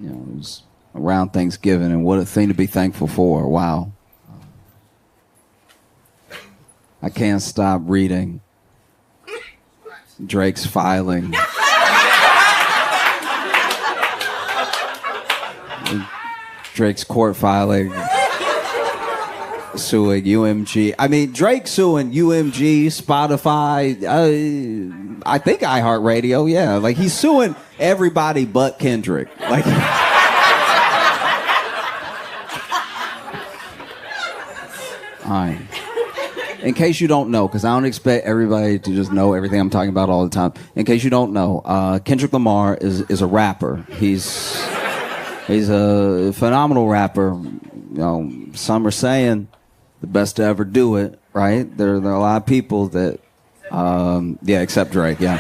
You know, it was around Thanksgiving, and what a thing to be thankful for. Wow. I can't stop reading Drake's filing. Drake's court filing. Suing UMG. I mean, Drake suing UMG, Spotify, I think iHeartRadio, yeah. Like, he's suing everybody but Kendrick. Like... All right. In case you don't know, because I don't expect everybody to just know everything I'm talking about all the time. In case you don't know, Kendrick Lamar is a rapper. He's a phenomenal rapper. You know, some are saying the best to ever do it, right? There are a lot of people that, yeah, except Drake, yeah.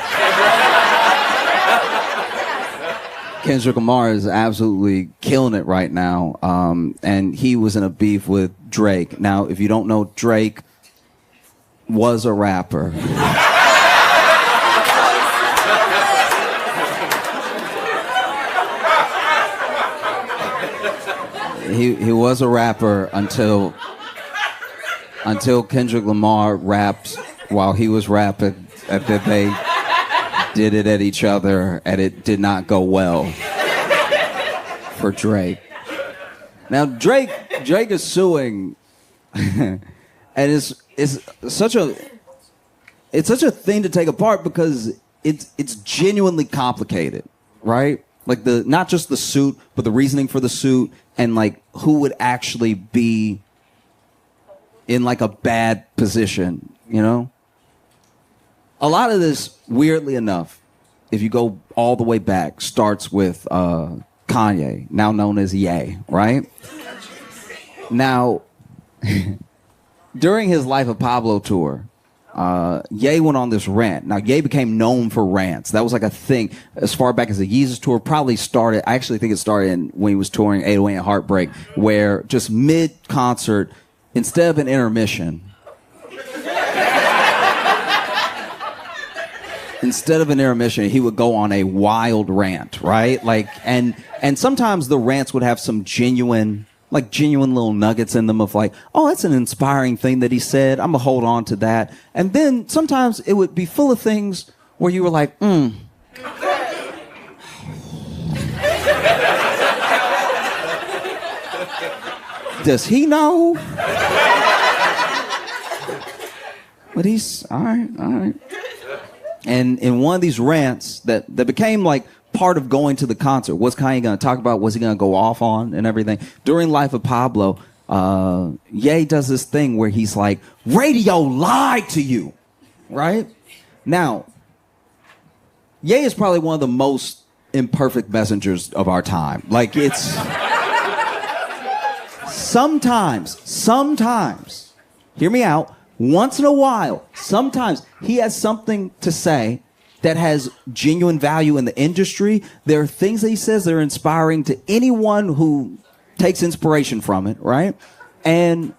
Kendrick Lamar is absolutely killing it right now, and he was in a beef with Drake. Now, if you don't know, Drake was a rapper. He was a rapper until Kendrick Lamar rapped while he was rapping, and then they did it at each other, and it did not go well for Drake. Now Drake is suing, and it's such a thing to take apart because it's genuinely complicated, right? Like not just the suit, but the reasoning for the suit, and like who would actually be in like a bad position, you know? A lot of this, weirdly enough, if you go all the way back, starts with Kanye, now known as Ye, right? Now, during his Life of Pablo tour, Ye went on this rant. Now, Ye became known for rants. That was like a thing as far back as the Yeezus tour. Probably started, I actually think it started when he was touring 808 and Heartbreak, where just mid-concert, instead of an intermission, he would go on a wild rant, right? Like, and sometimes the rants would have some genuine little nuggets in them of like, oh, that's an inspiring thing that he said. I'm gonna hold on to that. And then sometimes it would be full of things where you were like, does he know? But he's all right. And in one of these rants that became like part of going to the concert, what's Kanye going to talk about? What's he going to go off on and everything? During Life of Pablo, Ye does this thing where he's like, radio lied to you, right? Now, Ye is probably one of the most imperfect messengers of our time. Like, it's... Sometimes, hear me out, once in a while, sometimes he has something to say that has genuine value in the industry. There are things that he says that are inspiring to anyone who takes inspiration from it, right? And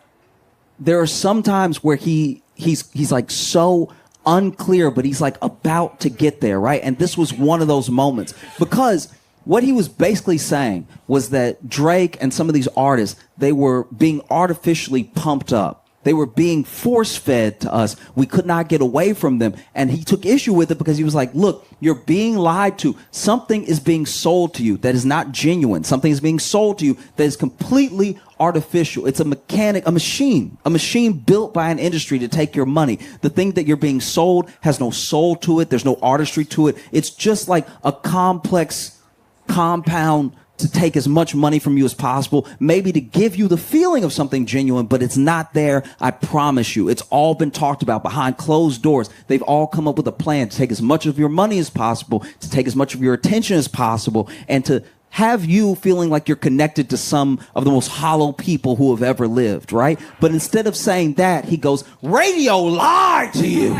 there are some times where he's like so unclear, but he's like about to get there, right? And this was one of those moments, because what he was basically saying was that Drake and some of these artists, they were being artificially pumped up. They were being force-fed to us. We could not get away from them. And he took issue with it because he was like, look, you're being lied to. Something is being sold to you that is not genuine. Something is being sold to you that is completely artificial. It's a machine built by an industry to take your money. The thing that you're being sold has no soul to it. There's no artistry to it. It's just like a complex compound to take as much money from you as possible, maybe to give you the feeling of something genuine, but it's not there. I promise you. It's all been talked about behind closed doors. They've all come up with a plan to take as much of your money as possible, to take as much of your attention as possible, and to have you feeling like you're connected to some of the most hollow people who have ever lived, right? But instead of saying that, he goes, radio lied to you.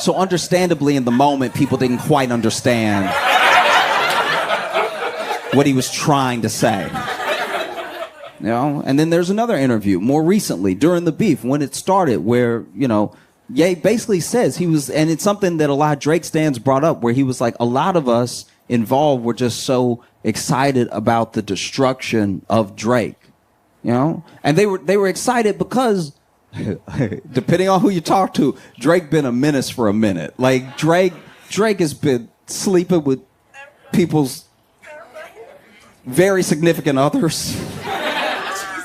So understandably, in the moment, people didn't quite understand what he was trying to say. You know? And then there's another interview more recently during the beef when it started where, you know, Ye basically says he was, and it's something that a lot of Drake stans brought up, where he was like, a lot of us involved were just so excited about the destruction of Drake, you know, and they were excited because, depending on who you talk to, Drake been a menace for a minute. Like Drake has been sleeping with people's very significant others.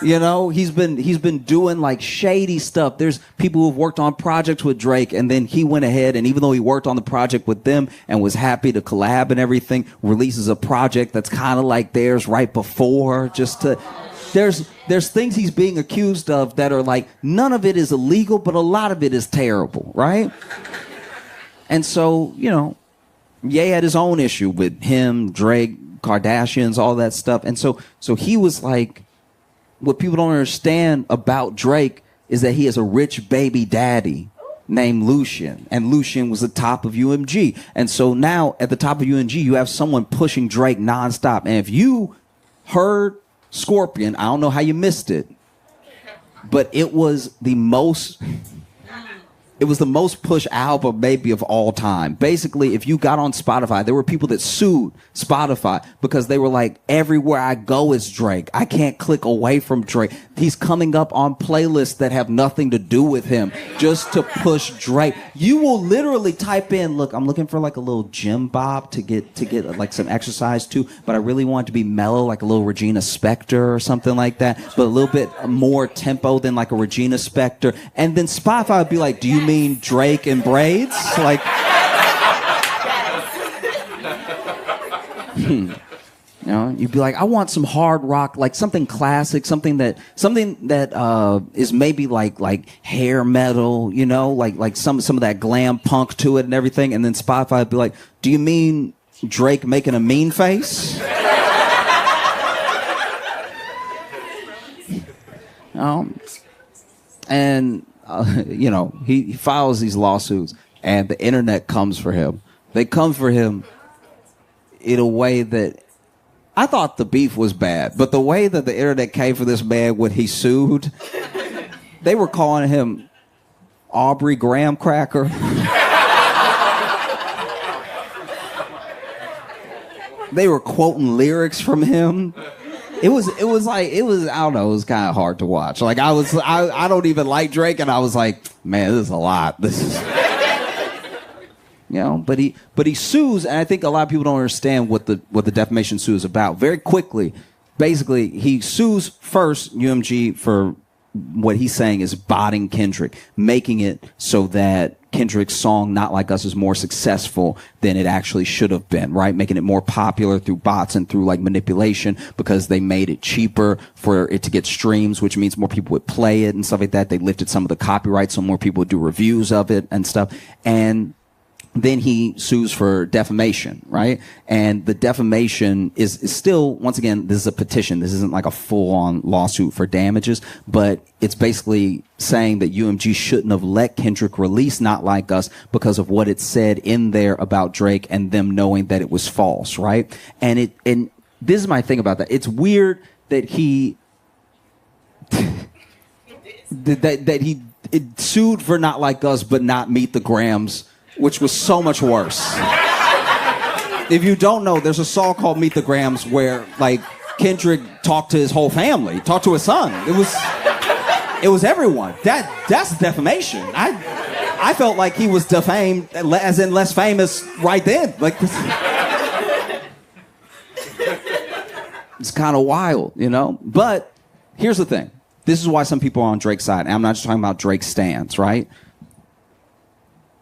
You know, he's been doing like shady stuff. There's people who've worked on projects with Drake, and then he went ahead, and even though he worked on the project with them and was happy to collab and everything, releases a project that's kind of like theirs right before, just to... There's things he's being accused of that are like, none of it is illegal, but a lot of it is terrible, right? And so, you know, Ye had his own issue with him, Drake, Kardashians, all that stuff. And so he was like, what people don't understand about Drake is that he has a rich baby daddy named Lucien, and Lucien was the top of UMG. And so now at the top of UMG, you have someone pushing Drake nonstop. And if you heard Scorpion, I don't know how you missed it, but it was the most pushed album maybe of all time. Basically, if you got on Spotify, there were people that sued Spotify because they were like, everywhere I go is Drake. I can't click away from Drake. He's coming up on playlists that have nothing to do with him just to push Drake. You will literally type in, look, I'm looking for like a little gym bob to get like some exercise too, but I really want it to be mellow, like a little Regina Spektor or something like that, but a little bit more tempo than like a Regina Spektor. And then Spotify would be like, do you mean Drake and braids? Like, you know, you'd be like, I want some hard rock, like something classic, something that is maybe like hair metal, you know, like some of that glam punk to it and everything. And then Spotify would be like, do you mean Drake making a mean face? And you know, he files these lawsuits, and the internet comes for him. They come for him in a way that I thought the beef was bad, but the way that the internet came for this man when he sued, they were calling him Aubrey Graham Cracker. They were quoting lyrics from him. It was I don't know, it was kind of hard to watch. Like I don't even like Drake, and I was like, man, this is a lot. This is, you know, but he sues, and I think a lot of people don't understand what the defamation suit is about. Very quickly, basically, he sues first UMG for what he's saying is botting Kendrick, making it so that Kendrick's song Not Like Us is more successful than it actually should have been, right? Making it more popular through bots and through like manipulation, because they made it cheaper for it to get streams, which means more people would play it and stuff like that. They lifted some of the copyright so more people would do reviews of it and stuff. And then he sues for defamation, right? And the defamation is still, once again, this is a petition. This isn't like a full-on lawsuit for damages, but it's basically saying that UMG shouldn't have let Kendrick release Not Like Us because of what it said in there about Drake and them knowing that it was false, right? And this is my thing about that. It's weird that he that he sued for Not Like Us but not Meet the Grams, which was so much worse. If you don't know, there's a song called Meet the Grams where, like, Kendrick talked to his whole family, talked to his son. It was everyone. That's defamation. I felt like he was defamed, as in less famous right then. Like, it's kind of wild, you know? But here's the thing. This is why some people are on Drake's side. And I'm not just talking about Drake's stance, right?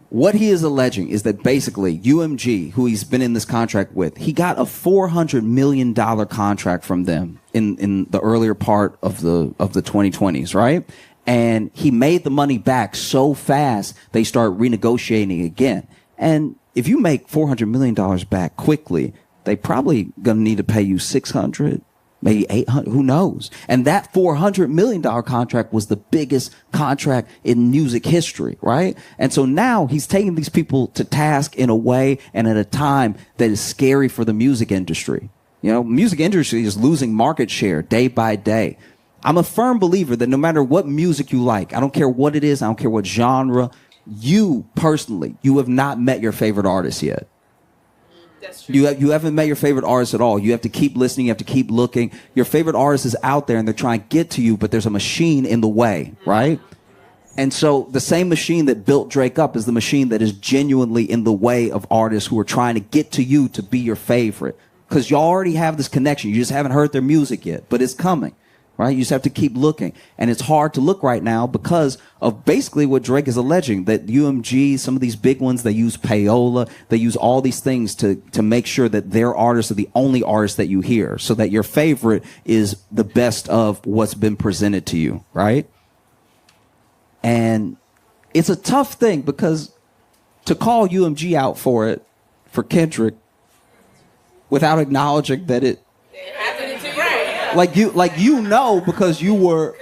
What he is alleging is that basically UMG, who he's been in this contract with, he got a $400 million contract from them in the earlier part of the 2020s, right? And he made the money back so fast, they start renegotiating again. And if you make $400 million back quickly, they probably gonna need to pay you $600, maybe $800, who knows? And that $400 million contract was the biggest contract in music history, right? And so now he's taking these people to task in a way and at a time that is scary for the music industry. You know, music industry is losing market share day by day. I'm a firm believer that no matter what music you like, I don't care what it is, I don't care what genre, you personally, you have not met your favorite artist yet. That's true. You haven't met your favorite artist at all. You have to keep listening. You have to keep looking. Your favorite artist is out there and they're trying to get to you, but there's a machine in the way, right? And so the same machine that built Drake up is the machine that is genuinely in the way of artists who are trying to get to you to be your favorite. Because you already have this connection. You just haven't heard their music yet, but it's coming, right? You just have to keep looking. And it's hard to look right now because of basically what Drake is alleging, that UMG, some of these big ones, they use payola, they use all these things to make sure that their artists are the only artists that you hear, so that your favorite is the best of what's been presented to you, right? And it's a tough thing because to call UMG out for Kendrick, without acknowledging that it happened to you, right? like you know, because you were.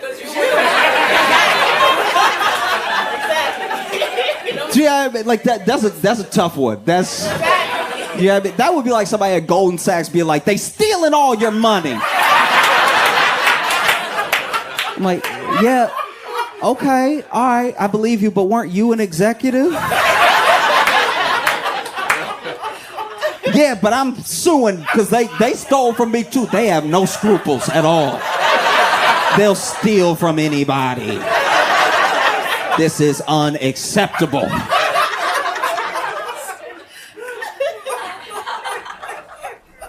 Yeah, I mean, like that's a tough one. That's yeah, I mean, that would be like somebody at Goldman Sachs being like, they stealing all your money. I'm like, yeah, okay, all right, I believe you, but weren't you an executive? Yeah, but I'm suing because they stole from me too. They have no scruples at all. They'll steal from anybody. This is unacceptable.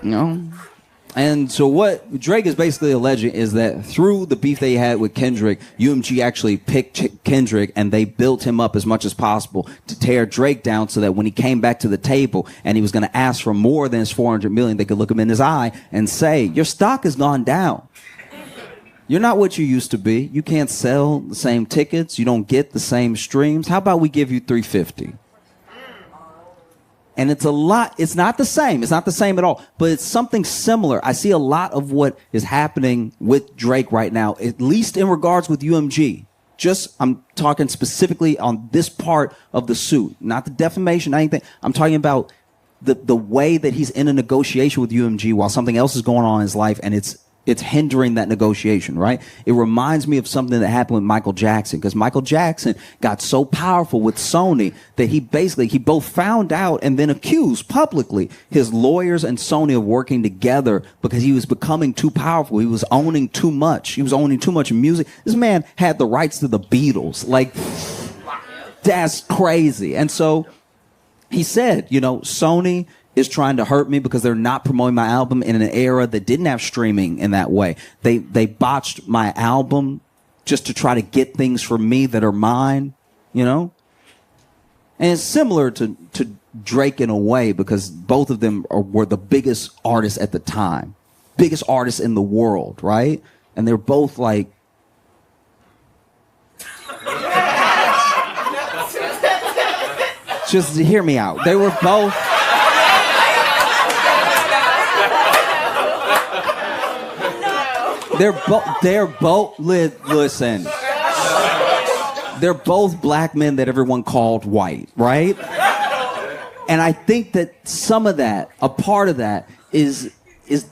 You know? And so what Drake is basically alleging is that through the beef they had with Kendrick, UMG actually picked Kendrick and they built him up as much as possible to tear Drake down so that when he came back to the table and he was going to ask for more than his $400 million, they could look him in his eye and say, your stock has gone down. You're not what you used to be. You can't sell the same tickets. You don't get the same streams. How about we give you $350? And it's a lot. It's not the same. It's not the same at all. But it's something similar. I see a lot of what is happening with Drake right now, at least in regards with UMG. I'm talking specifically on this part of the suit, not the defamation, anything. I'm talking about the way that he's in a negotiation with UMG while something else is going on in his life, and it's hindering that negotiation, right? It reminds me of something that happened with Michael Jackson, because Michael Jackson got so powerful with Sony that he both found out and then accused publicly his lawyers and Sony of working together because he was becoming too powerful. He was owning too much. He was owning too much music. This man had the rights to the Beatles. Like, that's crazy. And so he said, Sony is trying to hurt me because they're not promoting my album in an era that didn't have streaming in that way. They botched my album just to try to get things from me that are mine, And it's similar to Drake in a way because both of them were the biggest artists at the time, biggest artists in the world, right? And they're both like, just hear me out. They were both. They're both listen. They're both black men that everyone called white, right? And I think that some of that, a part of that, is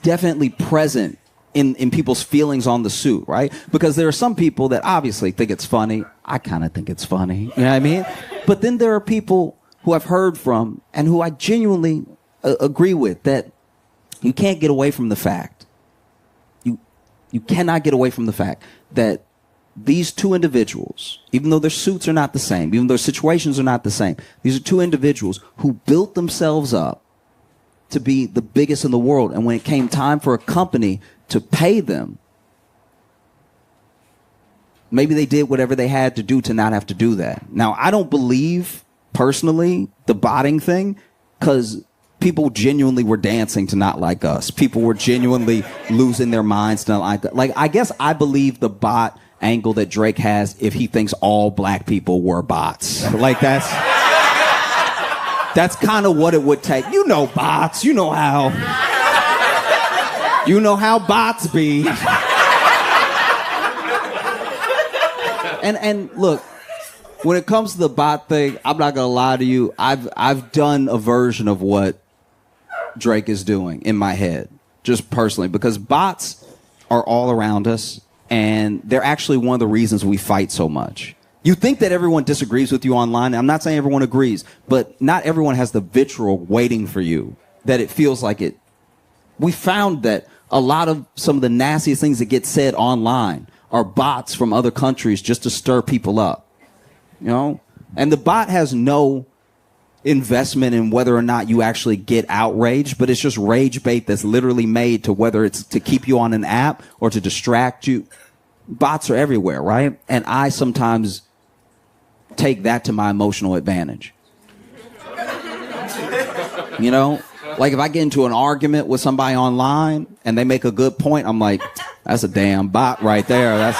definitely present in people's feelings on the suit, right? Because there are some people that obviously think it's funny. I kind of think it's funny, you know what I mean? But then there are people who I've heard from and who I genuinely agree with that you can't get away from the fact. You cannot get away from the fact that these two individuals, even though their suits are not the same, even though their situations are not the same, these are two individuals who built themselves up to be the biggest in the world. And when it came time for a company to pay them, maybe they did whatever they had to do to not have to do that. Now, I don't believe, personally, the botting thing, because people genuinely were dancing to Not Like Us. People were genuinely losing their minds to Not Like Us. Like, I guess I believe the bot angle that Drake has if he thinks all black people were bots. Like, that's kind of what it would take. You know bots. You know how bots be. And look, when it comes to the bot thing, I'm not gonna lie to you. I've done a version of what Drake is doing in my head, just personally, because bots are all around us, and they're actually one of the reasons we fight so much. You think that everyone disagrees with you online. I'm not saying everyone agrees, but not everyone has the vitriol waiting for you, that it feels like it. We found that a lot of some of the nastiest things that get said online are bots from other countries just to stir people up, you know? And the bot has no investment in whether or not you actually get outraged, but it's just rage bait that's literally made to whether it's to keep you on an app or to distract you. Bots are everywhere, right? And I sometimes take that to my emotional advantage. You know? Like if I get into an argument with somebody online and they make a good point, I'm like, that's a damn bot right there. That's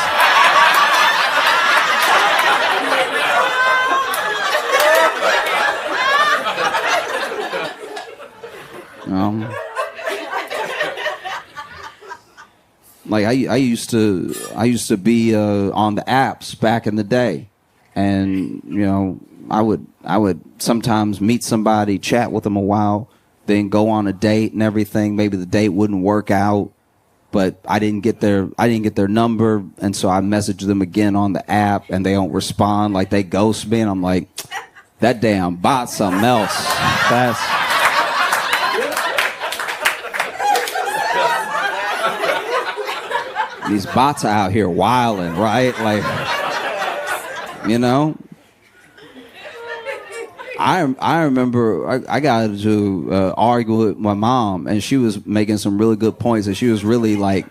like I used to be on the apps back in the day, and you know I would sometimes meet somebody, chat with them a while, then go on a date and everything. Maybe the date wouldn't work out, but I didn't get their number, and so I messaged them again on the app, and they don't respond. Like they ghost me, and I'm like, that damn bot's something else. These bots are out here wilding, right? Like, you know. I remember I got to argue with my mom, and she was making some really good points, and she was really like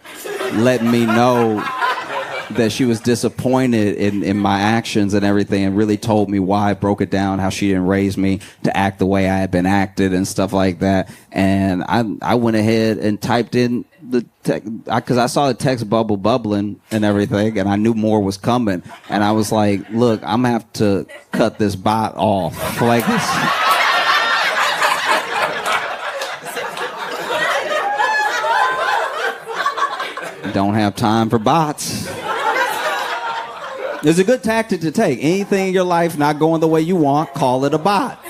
letting me know that she was disappointed in my actions and everything, and really told me why. Broke it down, how she didn't raise me to act the way I had been acted and stuff like that. And I went ahead and typed in the text, because I saw the text bubble bubbling and everything, and I knew more was coming. And I was like, look, I'm gonna have to cut this bot off. Like this. Don't have time for bots. It's a good tactic to take. Anything in your life not going the way you want, call it a bot.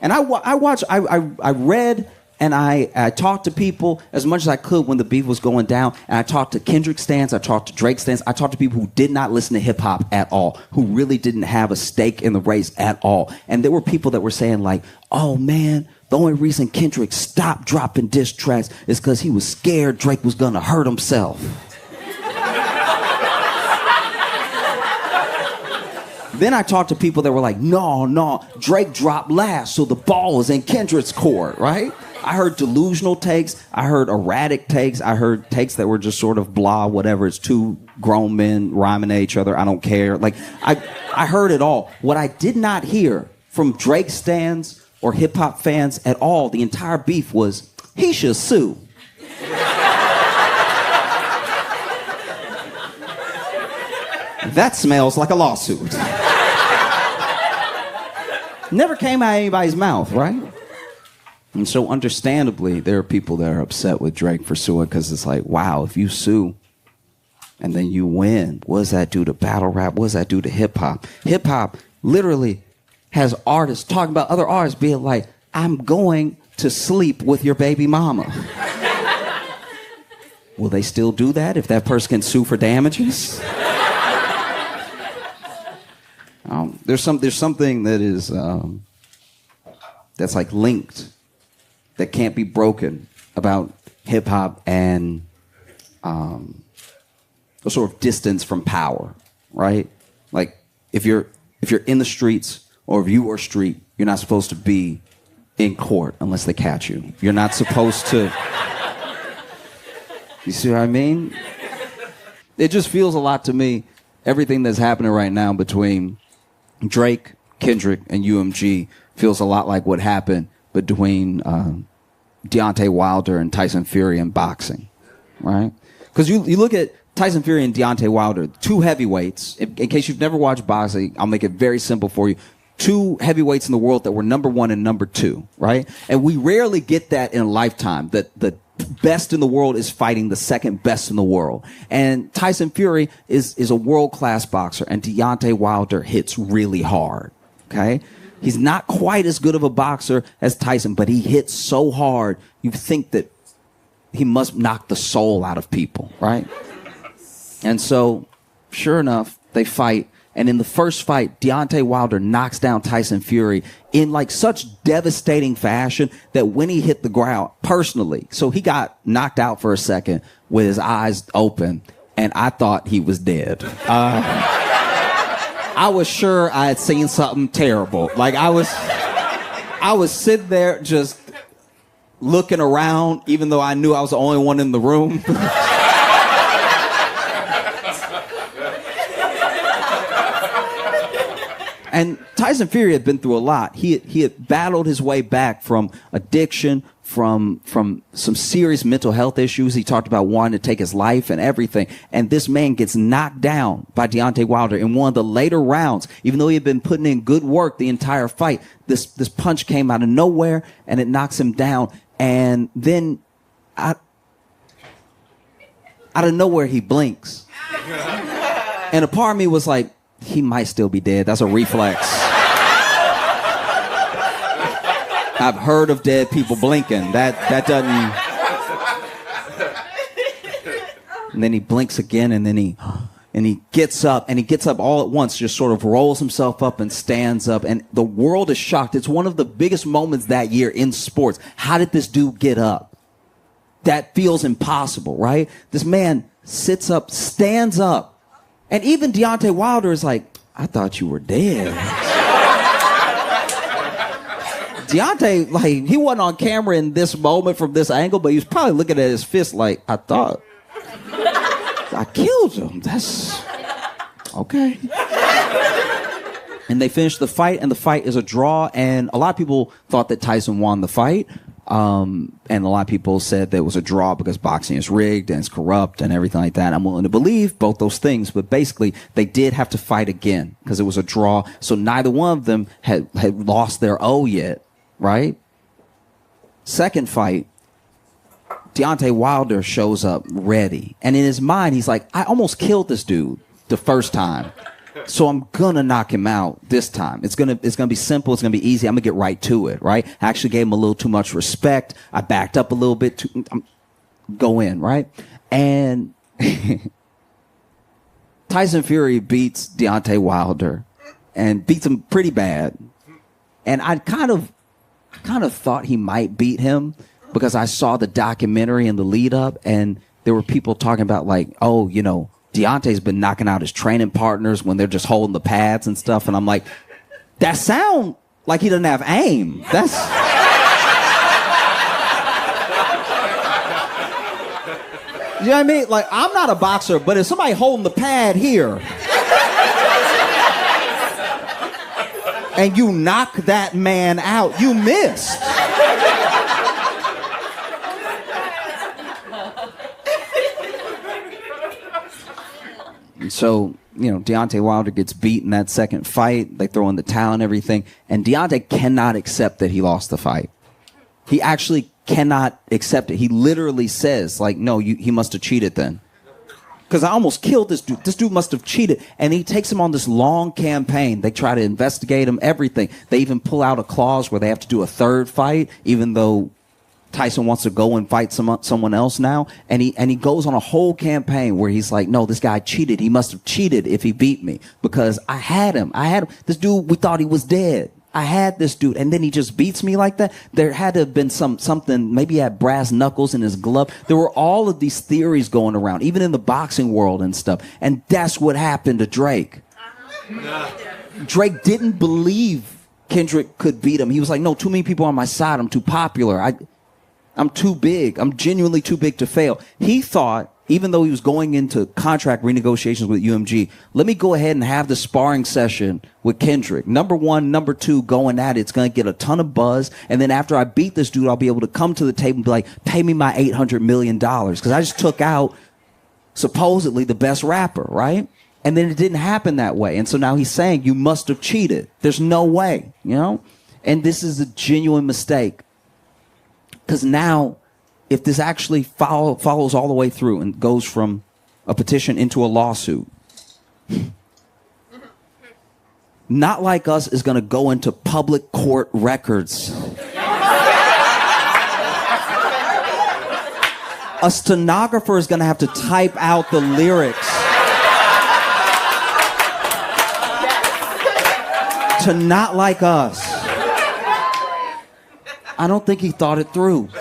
And I read and I talked to people as much as I could when the beef was going down. And I talked to Kendrick stans, I talked to Drake stans, I talked to people who did not listen to hip hop at all, who really didn't have a stake in the race at all. And there were people that were saying like, oh man, the only reason Kendrick stopped dropping diss tracks is because he was scared Drake was gonna hurt himself. Then I talked to people that were like, no, Drake dropped last, so the ball is in Kendrick's court, right? I heard delusional takes. I heard erratic takes. I heard takes that were just sort of blah, whatever. It's two grown men rhyming at each other. I don't care. Like, I heard it all. What I did not hear from Drake stans or hip-hop fans at all, the entire beef was, he should sue. That smells like a lawsuit. Never came out of anybody's mouth, right? And so understandably, there are people that are upset with Drake for suing, because it's like, wow, if you sue and then you win, what does that do to battle rap? What does that do to hip hop? Hip hop literally has artists talking about other artists being like, I'm going to sleep with your baby mama. Will they still do that if that person can sue for damages? There's something that is that's like linked, that can't be broken, about hip hop and a sort of distance from power, right? Like if you're in the streets, or if you are street, you're not supposed to be in court unless they catch you. You're not supposed to. You see what I mean? It just feels a lot to me, everything that's happening right now between Drake, Kendrick, and UMG feels a lot like what happened between Deontay Wilder and Tyson Fury in boxing, right? Because you look at Tyson Fury and Deontay Wilder, two heavyweights. In case you've never watched boxing, I'll make it very simple for you. Two heavyweights in the world that were number one and number two, right? And we rarely get that in a lifetime, that the best in the world is fighting the second best in the world. And Tyson Fury is a world-class boxer, and Deontay Wilder hits really hard, okay? He's not quite as good of a boxer as Tyson, but he hits so hard, you think that he must knock the soul out of people, right? And so, sure enough, they fight. And in the first fight, Deontay Wilder knocks down Tyson Fury in like such devastating fashion that when he hit the ground, personally, so he got knocked out for a second with his eyes open, and I thought he was dead. I was sure I had seen something terrible. Like I was sitting there just looking around, even though I knew I was the only one in the room. And Tyson Fury had been through a lot. He had battled his way back from addiction, from some serious mental health issues. He talked about wanting to take his life and everything. And this man gets knocked down by Deontay Wilder in one of the later rounds. Even though he had been putting in good work the entire fight, this punch came out of nowhere and it knocks him down. And then out of nowhere, he blinks. And a part of me was like, he might still be dead. That's a reflex. I've heard of dead people blinking. That doesn't... And then he blinks again, and then he gets up, and he gets up all at once, just sort of rolls himself up and stands up, and the world is shocked. It's one of the biggest moments that year in sports. How did this dude get up? That feels impossible, right? This man sits up, stands up, and even Deontay Wilder is like, I thought you were dead. Deontay, like, he wasn't on camera in this moment from this angle, but he was probably looking at his fist like, I thought I killed him. That's okay. And they finished the fight, and the fight is a draw, and a lot of people thought that Tyson won the fight. And a lot of people said that it was a draw because boxing is rigged and it's corrupt and everything like that. I'm willing to believe both those things, but basically they did have to fight again because it was a draw. So neither one of them had lost their O yet, right? Second fight, Deontay Wilder shows up ready. And in his mind, he's like, I almost killed this dude the first time. So I'm gonna knock him out this time. It's gonna be simple. It's gonna be easy. I'm gonna get right to it, right? I actually gave him a little too much respect. I backed up a little bit. Go in, right? And Tyson Fury beats Deontay Wilder and beats him pretty bad. And I kind of thought he might beat him because I saw the documentary in the lead up, and there were people talking about like, oh, you know, Deontay's been knocking out his training partners when they're just holding the pads and stuff. And I'm like, that sound like he doesn't have aim. That's... You know what I mean? Like, I'm not a boxer, but if somebody holding the pad here and you knock that man out, you missed. So, you know, Deontay Wilder gets beat in that second fight. They throw in the towel and everything. And Deontay cannot accept that he lost the fight. He actually cannot accept it. He literally says, like, no, he must have cheated then. Because I almost killed this dude. This dude must have cheated. And he takes him on this long campaign. They try to investigate him, everything. They even pull out a clause where they have to do a third fight, even though Tyson wants to go and fight someone else now, and he goes on a whole campaign where he's like, no, this guy cheated. He must have cheated if he beat me because I had him. This dude, we thought he was dead. I had this dude, and then he just beats me like that. There had to have been something. Maybe he had brass knuckles in his glove. There were all of these theories going around, even in the boxing world and stuff. And that's what happened to Drake. Drake didn't believe Kendrick could beat him. He was like, no, too many people on my side. I'm too popular. I'm too big. I'm genuinely too big to fail. He thought, even though he was going into contract renegotiations with UMG, let me go ahead and have the sparring session with Kendrick. Number one, number two, going at it. It's going to get a ton of buzz. And then after I beat this dude, I'll be able to come to the table and be like, pay me my $800 million. Because I just took out supposedly the best rapper, right? And then it didn't happen that way. And so now he's saying, you must have cheated. There's no way, you know? And this is a genuine mistake. Because now, if this actually follows all the way through and goes from a petition into a lawsuit, Not Like Us is going to go into public court A stenographer is going to have to type out the lyrics to Not Like Us. I don't think he thought it through. Do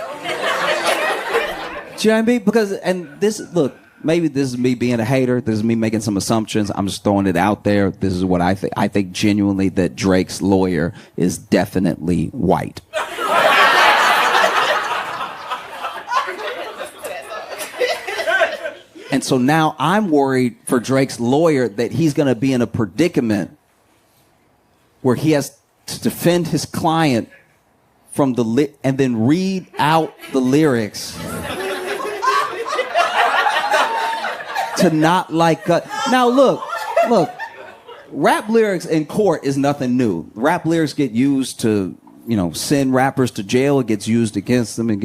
you know what I mean? Because, and this, look, maybe this is me being a hater. This is me making some assumptions. I'm just throwing it out there. This is what I think. I think genuinely that Drake's lawyer is definitely white. And so now I'm worried for Drake's lawyer that he's going to be in a predicament where he has to defend his client from the and then read out the lyrics to Not Like Us. Now look, rap lyrics in court is nothing new. Rap lyrics get used to, send rappers to jail. It gets used against them and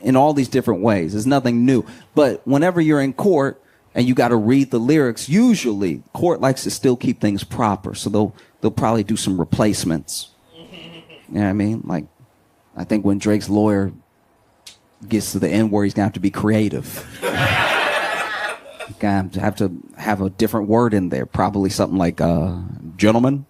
in all these different ways. It's nothing new. But whenever you're in court and you got to read the lyrics, usually court likes to still keep things proper. So they'll probably do some replacements. You know what I mean? Like, I think when Drake's lawyer gets to the end where he's going to have to be creative. He's going to have a different word in there. Probably something like, gentlemen.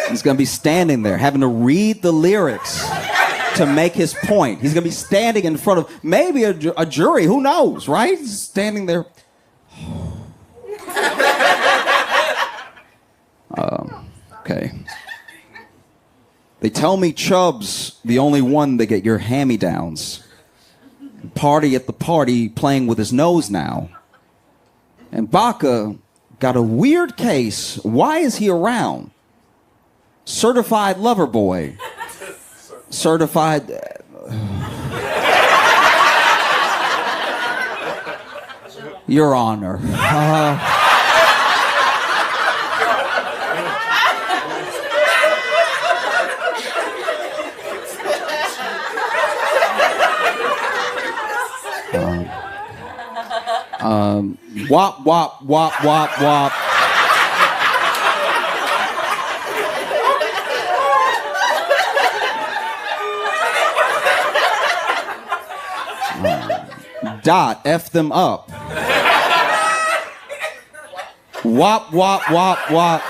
He's going to be standing there having to read the lyrics to make his point. He's going to be standing in front of maybe a jury. Who knows, right? He's standing there. Okay. They tell me Chubb's the only one that get your hand-me-downs. Party at the party playing with his nose now. And Baca got a weird case. Why is he around? Certified lover boy. Certified. Your Honor. Wop, wop, wop, wop, wop. Dot, F them up. Wop, wop, wop, wop,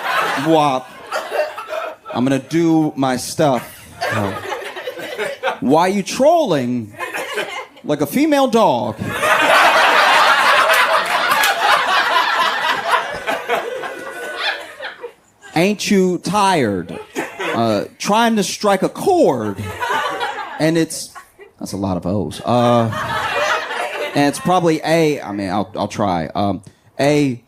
wop. I'm gonna do my stuff. Why you trolling like a female dog? Ain't you tired? Trying to strike a chord. And that's a lot of O's. And it's probably I'll try. A.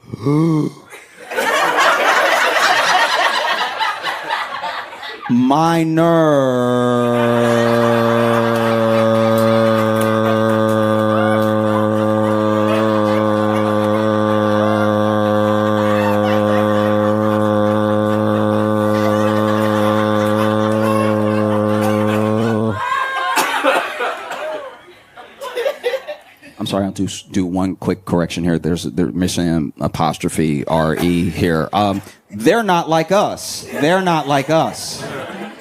Minor. I'm sorry, I'll do one quick correction here. They're missing an apostrophe R-E here. They're not like us. They're not like us.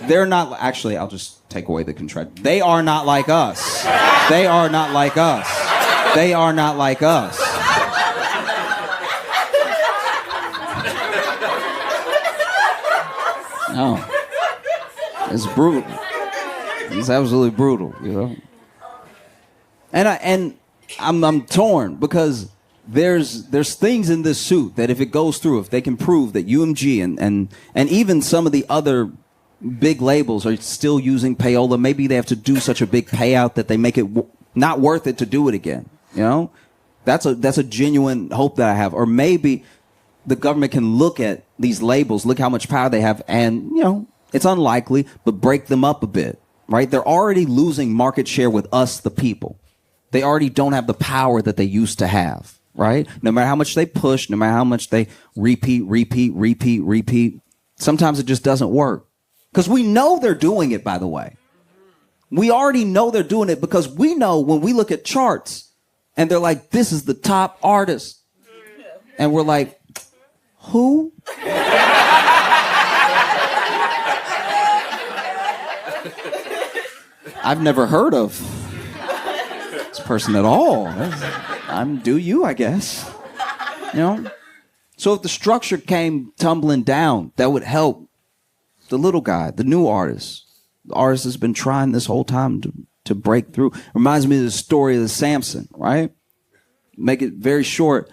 They're not, actually, I'll just take away the contract. They are not like us. They are not like us. They are not like us. No. It's brutal. It's absolutely brutal, And I'm torn because there's things in this suit that if it goes through, if they can prove that UMG and even some of the other big labels are still using payola, maybe they have to do such a big payout that they make it not worth it to do it again. That's a genuine hope that I have. Or maybe the government can look at these labels, look how much power they have, and it's unlikely, but break them up a bit. Right? They're already losing market share with us, the people. They already don't have the power that they used to have, right? No matter how much they push, no matter how much they repeat, sometimes it just doesn't work. Because we know they're doing it, by the way. We already know they're doing it because we know when we look at charts and they're like, this is the top artist. And we're like, Who? I've never heard of this person at all. Do you, I guess. You know? So if the structure came tumbling down, that would help the little guy, the new artist. The artist has been trying this whole time to break through. Reminds me of the story of Samson, right? Make it very short.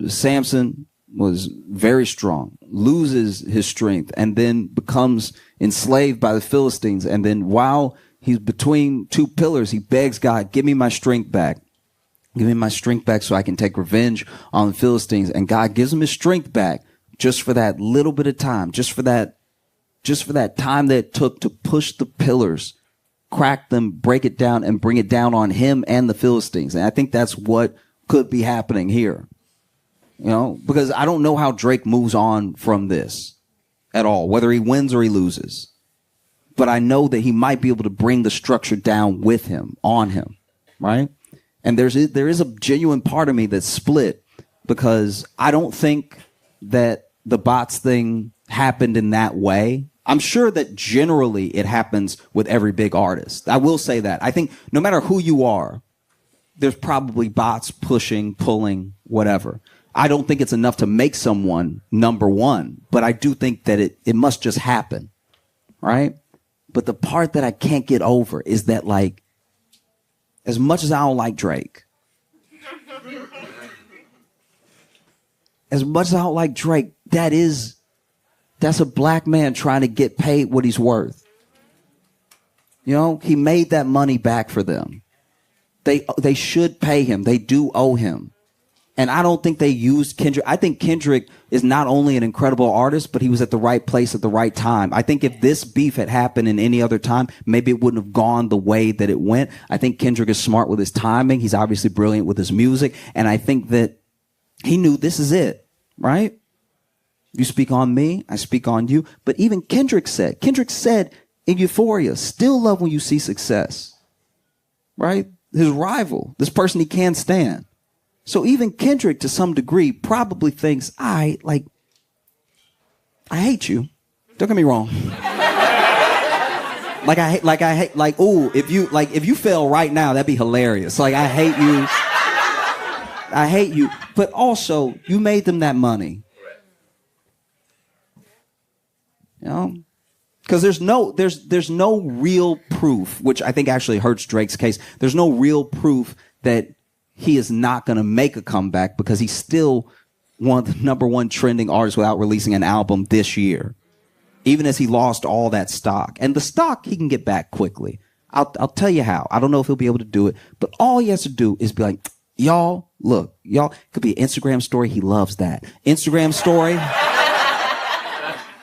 Samson was very strong, loses his strength, and then becomes enslaved by the Philistines. And then while he's between two pillars, he begs God, give me my strength back. Give me my strength back so I can take revenge on the Philistines. And God gives him his strength back just for that little bit of time, just for that time that it took to push the pillars, crack them, break it down, and bring it down on him and the Philistines. And I think that's what could be happening here. You know, because I don't know how Drake moves on from this at all, whether he wins or he loses. But I know that he might be able to bring the structure down with him, on him, right? And there is a genuine part of me that's split because I don't think that the bots thing happened in that way. I'm sure that generally it happens with every big artist. I will say that. I think no matter who you are, there's probably bots pushing, pulling, whatever. I don't think it's enough to make someone number one, but I do think that it must just happen, right? But the part that I can't get over is that, like, as much as I don't like Drake, that's a black man trying to get paid what he's worth. You know, he made that money back for them. They should pay him. They do owe him. And I don't think they used Kendrick. I think Kendrick is not only an incredible artist, but he was at the right place at the right time. I think if this beef had happened in any other time, maybe it wouldn't have gone the way that it went. I think Kendrick is smart with his timing. He's obviously brilliant with his music. And I think that he knew this is it, right? You speak on me, I speak on you. But even Kendrick said in Euphoria, still love when you see success, right? His rival, this person he can't stand. So even Kendrick, to some degree, probably thinks, I hate you. Don't get me wrong. If you fail right now, that'd be hilarious. Like, I hate you. But also, you made them that money. You know? Because there's no real proof, which I think actually hurts Drake's case. There's no real proof that he is not going to make a comeback because he's still one of the number one trending artists without releasing an album this year, even as he lost all that stock. And the stock he can get back quickly. I'll tell you how. I don't know if he'll be able to do it, but all he has to do is be like, y'all, look, y'all, could be an Instagram story. He loves that. Instagram story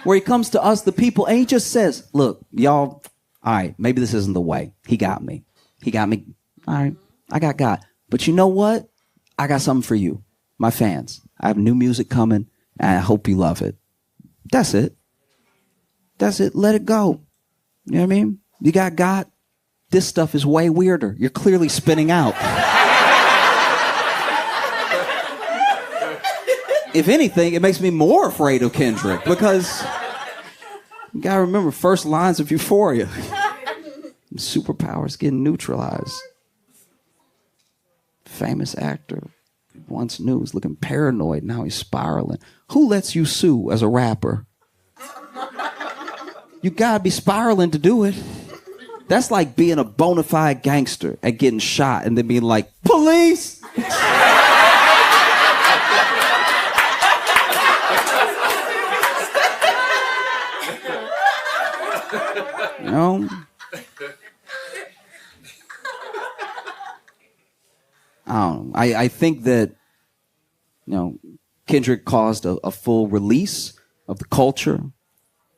where he comes to us, the people, and he just says, look, y'all, all right, maybe this isn't the way. He got me. All right, I got God. But you know what? I got something for you, my fans. I have new music coming, and I hope you love it. That's it. Let it go. You know what I mean? You got God. This stuff is way weirder. You're clearly spinning out. If anything, it makes me more afraid of Kendrick because you got to remember first lines of Euphoria. Superpowers getting neutralized. Famous actor once knew was looking paranoid. Now he's spiraling. Who lets you sue as a rapper? You gotta be spiraling to do it. That's like being a bona fide gangster and getting shot and then being like, police! You know? I think that, you know, Kendrick caused a full release of the culture,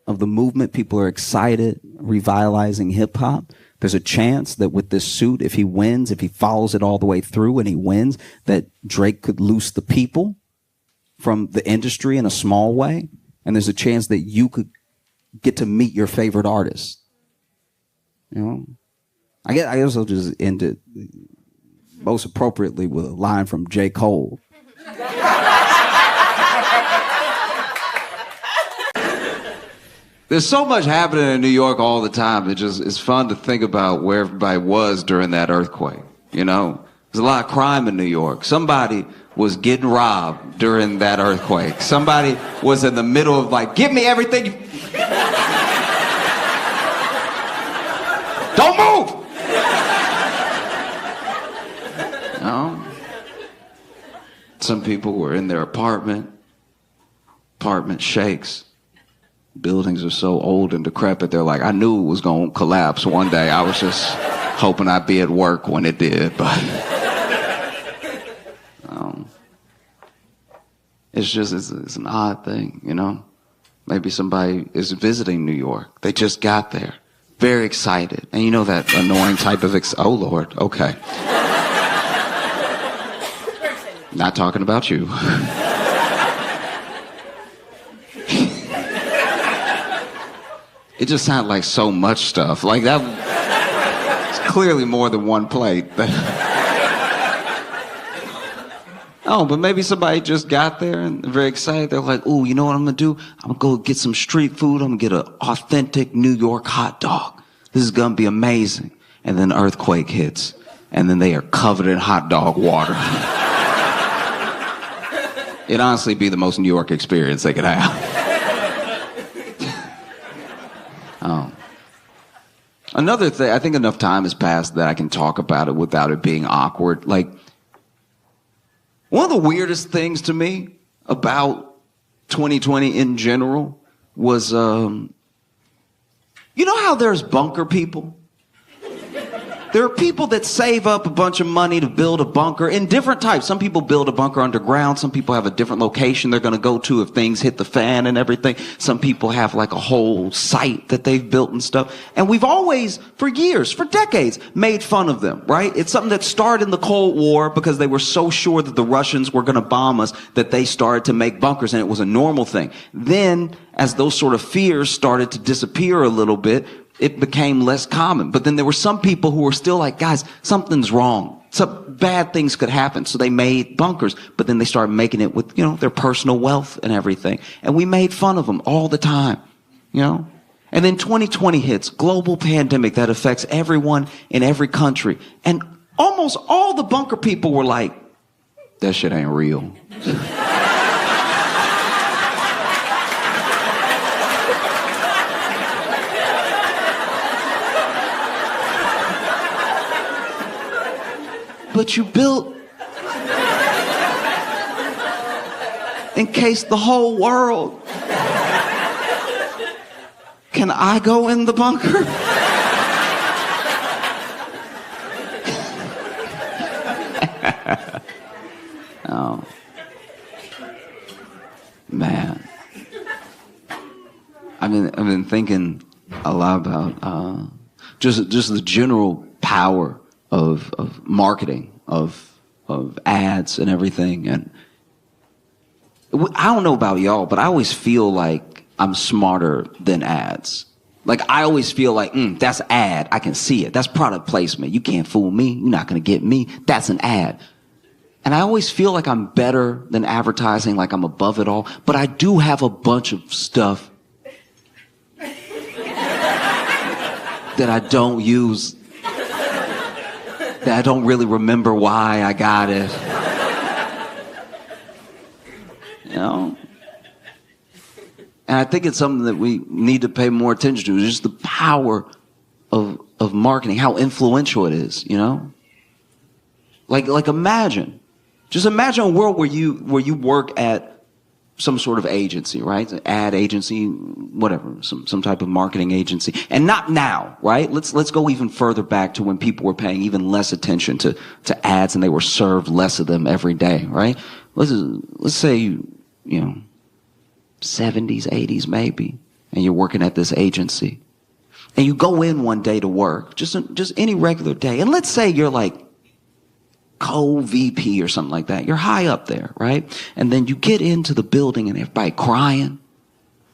of the movement. People are excited, revitalizing hip hop. There's a chance that with this suit, if he wins, if he follows it all the way through and he wins, that Drake could loose the people from the industry in a small way. And there's a chance that you could get to meet your favorite artist. You know, I guess I'll just end it most appropriately with a line from J. Cole. There's so much happening in New York all the time. It's fun to think about where everybody was during that earthquake. You know, there's a lot of crime in New York. Somebody was getting robbed during that earthquake. Somebody was in the middle of like, give me everything. Don't move. You know? Some people were in their apartment. Apartment shakes. Buildings are so old and decrepit, they're like, I knew it was going to collapse one day. I was just hoping I'd be at work when it did, but it's an odd thing, you know? Maybe somebody is visiting New York. They just got there, very excited. And you know that annoying type of, oh Lord, okay. Not talking about you. It just sounded like so much stuff. Like that, it's clearly more than one plate. Oh, but maybe somebody just got there and they're very excited. They're like, ooh, you know what I'm going to do? I'm going to go get some street food. I'm going to get an authentic New York hot dog. This is going to be amazing. And then earthquake hits. And then they are covered in hot dog water. It'd honestly be the most New York experience they could have. Another thing, I think enough time has passed that I can talk about it without it being awkward. Like, one of the weirdest things to me about 2020 in general was, you know how there's bunker people? There are people that save up a bunch of money to build a bunker in different types. Some people build a bunker underground. Some people have a different location they're going to go to if things hit the fan and everything. Some people have like a whole site that they've built and stuff. And we've always, for years, for decades, made fun of them, right? It's something that started in the Cold War because they were so sure that the Russians were going to bomb us that they started to make bunkers, and it was a normal thing. Then, as those sort of fears started to disappear a little bit, it became less common. But then there were some people who were still like, guys, something's wrong. Some bad things could happen. So they made bunkers, but then they started making it with, you know, their personal wealth and everything. And we made fun of them all the time, you know? And then 2020 hits, global pandemic that affects everyone in every country. And almost all the bunker people were like, that shit ain't real. But you built in case the whole world. Can I go in the bunker? Oh, man. I've been thinking a lot about just the general power of marketing, of ads and everything. And I don't know about y'all, but I always feel like I'm smarter than ads. Like, I always feel like, that's ad. I can see it. That's product placement. You can't fool me. You're not going to get me. That's an ad. And I always feel like I'm better than advertising, like I'm above it all. But I do have a bunch of stuff that I don't use, that I don't really remember why I got it. You know? And I think it's something that we need to pay more attention to, just the power of marketing, how influential it is, you know? Like just imagine a world where you work at some sort of agency, right? An ad agency, whatever, some type of marketing agency. And not now, right? Let's go even further back to when people were paying even less attention to ads and they were served less of them every day, right? Let's say, you know, 70s, 80s maybe, and you're working at this agency. And you go in one day to work, just any regular day. And let's say you're like co-VP or something like that. You're high up there, right? And then you get into the building and everybody crying.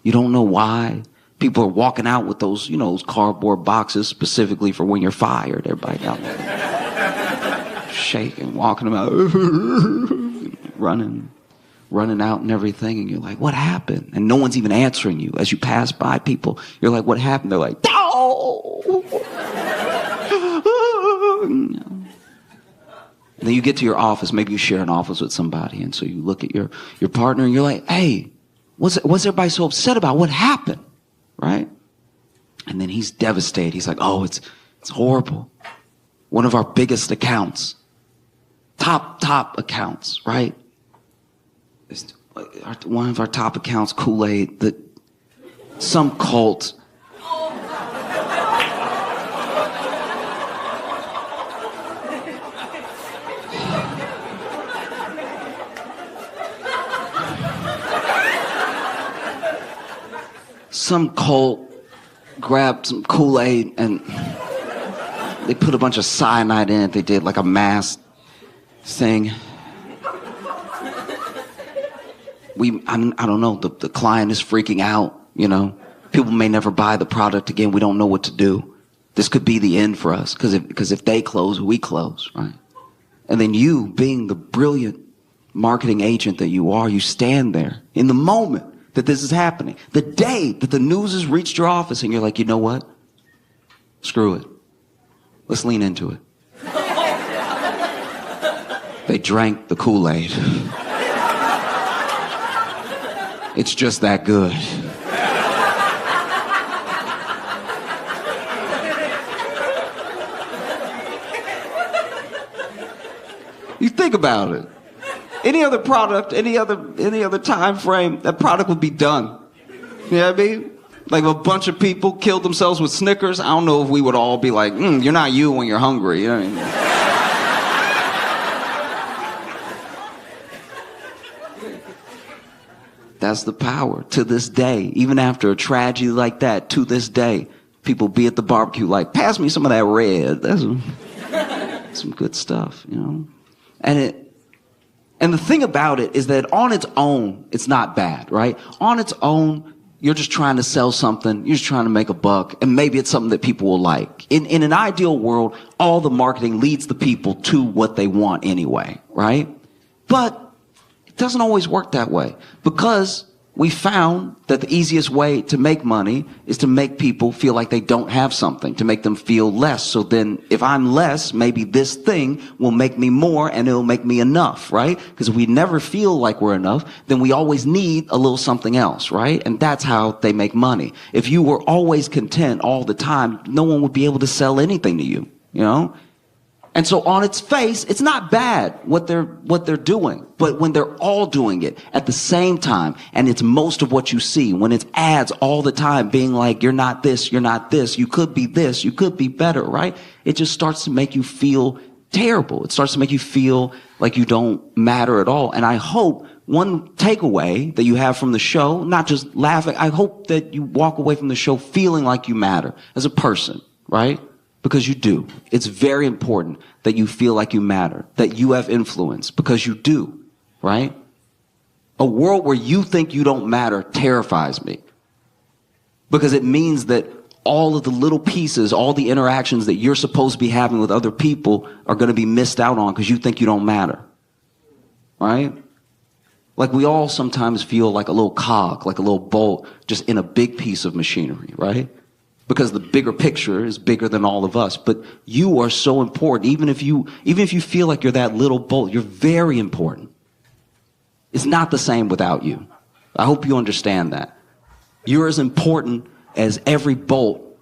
You don't know why. People are walking out with those, you know, those cardboard boxes specifically for when you're fired. Everybody out there shaking, walking about, running. running out and everything, and you're like, what happened? And no one's even answering you. As you pass by people, you're like, what happened? They're like, oh! And then you get to your office. Maybe you share an office with somebody, and so you look at your partner and you're like, hey, what's everybody so upset about? What happened? Right? And then he's devastated. He's like, oh, it's horrible. One of our biggest accounts, top accounts, right? One of our top accounts, Kool-Aid, that some cult grabbed some Kool-Aid and they put a bunch of cyanide in it. They did like a mass thing. I don't know, the client is freaking out, you know. People may never buy the product again. We don't know what to do. This could be the end for us, because if they close, we close, right? And then you, being the brilliant marketing agent that you are, you stand there in the moment that this is happening, the day that the news has reached your office, and you're like, you know what? Screw it. Let's lean into it. They drank the Kool-Aid. It's just that good. You think about it. Any other product, any other time frame, that product would be done. You know what I mean? Like if a bunch of people killed themselves with Snickers, I don't know if we would all be like, you're not you when you're hungry. You know what I mean? That's the power. To this day, even after a tragedy like that, to this day, people be at the barbecue like, pass me some of that red. That's some good stuff, you know? And the thing about it is that on its own, it's not bad, right? On its own, you're just trying to sell something. You're just trying to make a buck. And maybe it's something that people will like. In an ideal world, all the marketing leads the people to what they want anyway, right? But it doesn't always work that way, because we found that the easiest way to make money is to make people feel like they don't have something, to make them feel less. So then if I'm less, maybe this thing will make me more and it'll make me enough, right? Because if we never feel like we're enough, then we always need a little something else, right? And that's how they make money. If you were always content all the time, no one would be able to sell anything to you, you know? And so on its face, it's not bad what they're doing. But when they're all doing it at the same time, and it's most of what you see, when it's ads all the time being like, you're not this, you could be this, you could be better, right? It just starts to make you feel terrible. It starts to make you feel like you don't matter at all. And I hope one takeaway that you have from the show, not just laughing, I hope that you walk away from the show feeling like you matter as a person, right? Because you do. It's very important that you feel like you matter, that you have influence, because you do, right? A world where you think you don't matter terrifies me, because it means that all of the little pieces, all the interactions that you're supposed to be having with other people are going to be missed out on because you think you don't matter, right? Like we all sometimes feel like a little cog, like a little bolt, just in a big piece of machinery, right? Because the bigger picture is bigger than all of us. But you are so important. Even if you feel like you're that little bolt, you're very important. It's not the same without you. I hope you understand that. You're as important as every bolt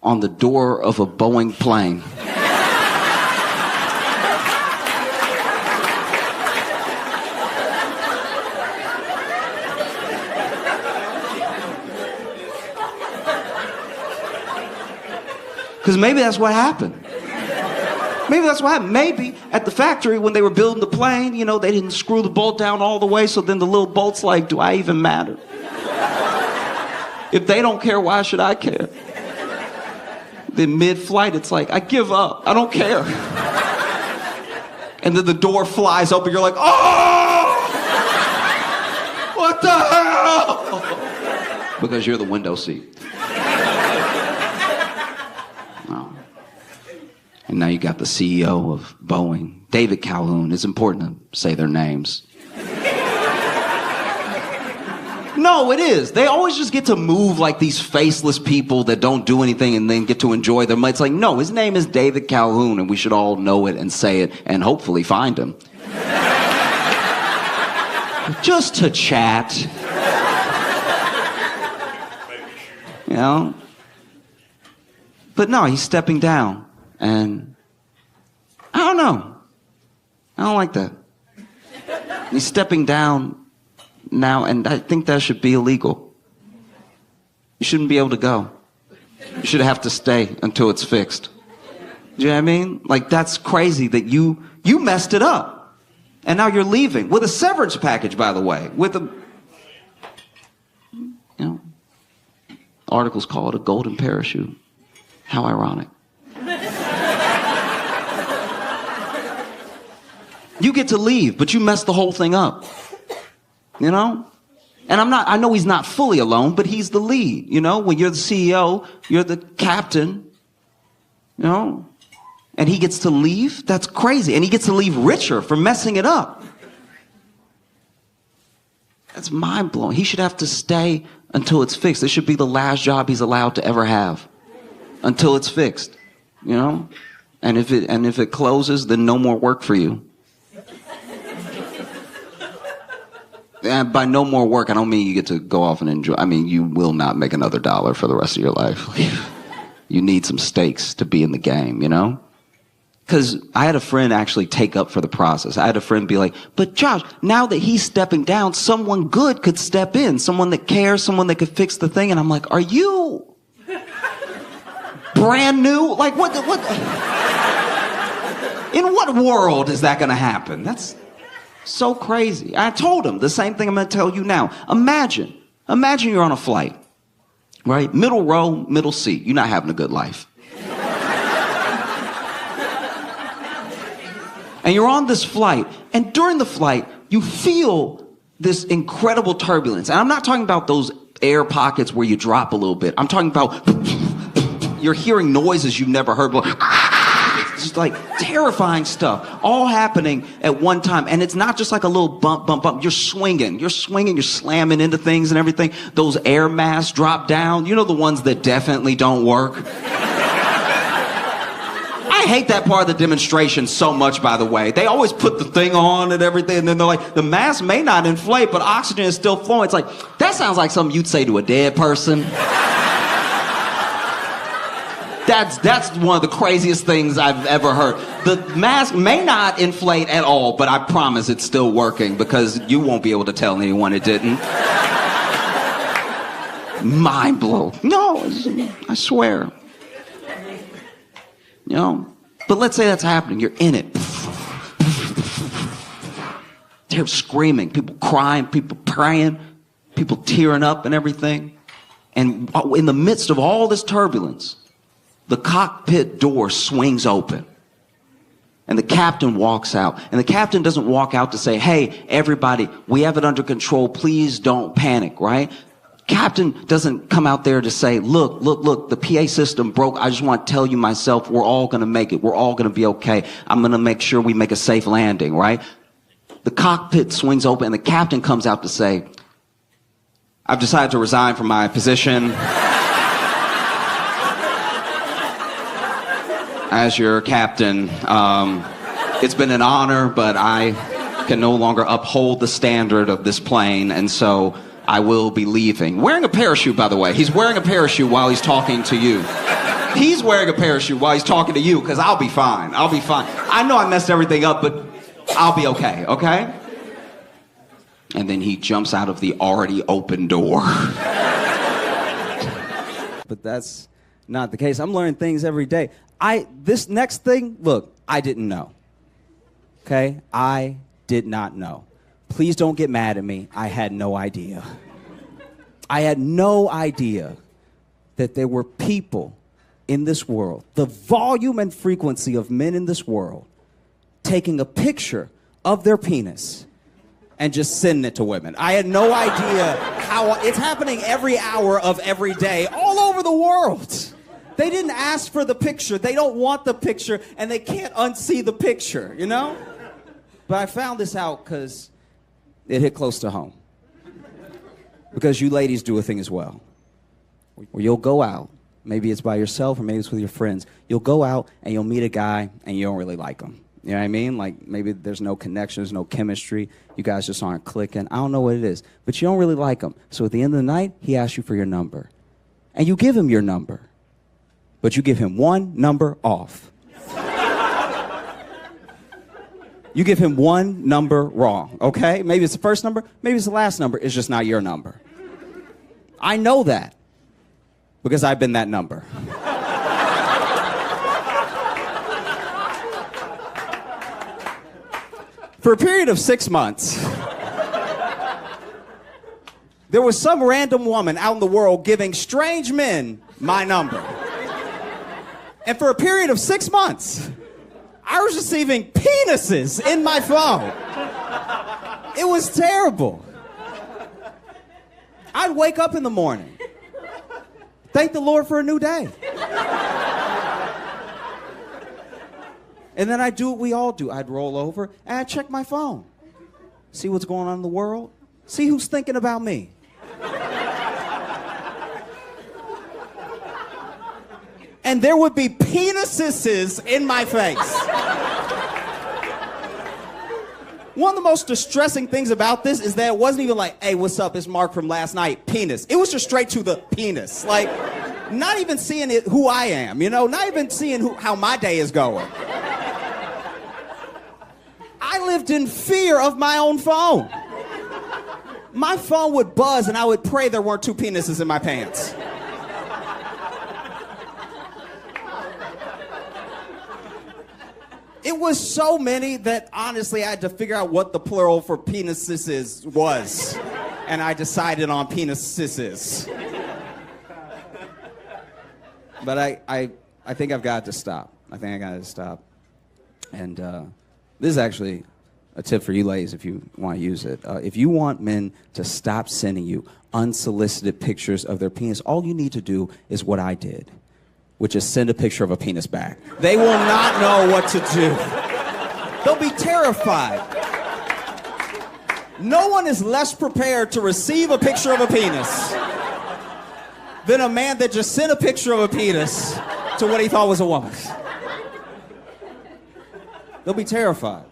on the door of a Boeing plane. Because maybe that's what happened. Maybe that's what happened. Maybe at the factory when they were building the plane, you know, they didn't screw the bolt down all the way, so then the little bolt's like, do I even matter? If they don't care, why should I care? Then mid-flight, it's like, I give up. I don't care. And then the door flies open, you're like, oh! What the hell? Because you're the window seat. And now you got the CEO of Boeing, David Calhoun. It's important to say their names. No, it is. They always just get to move like these faceless people that don't do anything and then get to enjoy them. It's like, no, his name is David Calhoun, and we should all know it and say it and hopefully find him. Just to chat. You know? But no, he's stepping down. And I don't know. I don't like that. He's stepping down now, and I think that should be illegal. You shouldn't be able to go. You should have to stay until it's fixed. Do you know what I mean? Like, that's crazy that you messed it up. And now you're leaving with a severance package, by the way, with a, you know, articles call it a golden parachute. How ironic. You get to leave, but you messed the whole thing up. You know? And I know he's not fully alone, but he's the lead. You know, when you're the CEO, you're the captain. You know? And he gets to leave? That's crazy. And he gets to leave richer for messing it up. That's mind-blowing. He should have to stay until it's fixed. This should be the last job he's allowed to ever have. Until it's fixed. You know? And if it closes, then no more work for you. And by no more work, I don't mean you get to go off and enjoy. I mean, you will not make another dollar for the rest of your life. You need some stakes to be in the game, you know? Because I had a friend actually take up for the process. I had a friend be like, but Josh, now that he's stepping down, someone good could step in. Someone that cares, someone that could fix the thing. And I'm like, are you brand new? Like, what? In what world is that going to happen? That's so crazy. I told him the same thing I'm going to tell you now. Imagine you're on a flight, right? Middle row, middle seat. You're not having a good life. And you're on this flight, and during the flight, you feel this incredible turbulence. And I'm not talking about those air pockets where you drop a little bit. I'm talking about you're hearing noises you've never heard before. It's just like terrifying stuff, all happening at one time. And it's not just like a little bump, bump, bump. You're swinging, you're slamming into things and everything. Those air masks drop down. You know, the ones that definitely don't work. I hate that part of the demonstration so much, by the way. They always put the thing on and everything, and then they're like, the mask may not inflate, but oxygen is still flowing. It's like, that sounds like something you'd say to a dead person. That's one of the craziest things I've ever heard. The mask may not inflate at all, but I promise it's still working because you won't be able to tell anyone it didn't. Mind blow. No, I swear. You know? But let's say that's happening. You're in it. They're screaming. People crying. People praying. People tearing up and everything. And in the midst of all this turbulence, the cockpit door swings open. And the captain walks out. And the captain doesn't walk out to say, hey, everybody, we have it under control. Please don't panic, right? Captain doesn't come out there to say, look, the PA system broke. I just want to tell you myself, we're all going to make it. We're all going to be okay. I'm going to make sure we make a safe landing, right? The cockpit swings open and the captain comes out to say, I've decided to resign from my position as your captain. It's been an honor, but I can no longer uphold the standard of this plane, and so I will be leaving. Wearing a parachute, by the way. He's wearing a parachute while he's talking to you. He's wearing a parachute while he's talking to you, because I'll be fine. I'll be fine. I know I messed everything up, but I'll be okay, okay? And then he jumps out of the already open door. But that's not the case. I'm learning things every day. This next thing, look, I didn't know. Okay? I did not know. Please don't get mad at me. I had no idea. I had no idea that there were people in this world, the volume and frequency of men in this world, taking a picture of their penis and just sending it to women. I had no idea how it's happening every hour of every day all over the world. They didn't ask for the picture. They don't want the picture, and they can't unsee the picture, you know? But I found this out because it hit close to home. Because you ladies do a thing as well. Where you'll go out, maybe it's by yourself or maybe it's with your friends. You'll go out and you'll meet a guy and you don't really like him. You know what I mean? Like maybe there's no connection, there's no chemistry. You guys just aren't clicking. I don't know what it is. But you don't really like him. So at the end of the night, he asks you for your number. And you give him your number. But you give him one number off. You give him one number wrong, okay? Maybe it's the first number, maybe it's the last number. It's just not your number. I know that because I've been that number. For a period of 6 months, there was some random woman out in the world giving strange men my number. And for a period of 6 months, I was receiving penises in my phone. It was terrible. I'd wake up in the morning, thank the Lord for a new day. And then I'd do what we all do. I'd roll over and I'd check my phone. See what's going on in the world. See who's thinking about me. And there would be penises in my face. One of the most distressing things about this is that it wasn't even like, hey, what's up? It's Mark from last night. Penis. It was just straight to the penis. Like, not even seeing it who I am, you know? Not even seeing how my day is going. I lived in fear of my own phone. My phone would buzz and I would pray there weren't two penises in my pants. It was so many that honestly I had to figure out what the plural for penises was. And I decided on penises. But I think I've got to stop. I think I got to stop. And this is actually a tip for you ladies if you want to use it. If you want men to stop sending you unsolicited pictures of their penis, all you need to do is what I did, which is send a picture of a penis back. They will not know what to do. They'll be terrified. No one is less prepared to receive a picture of a penis than a man that just sent a picture of a penis to what he thought was a woman. They'll be terrified.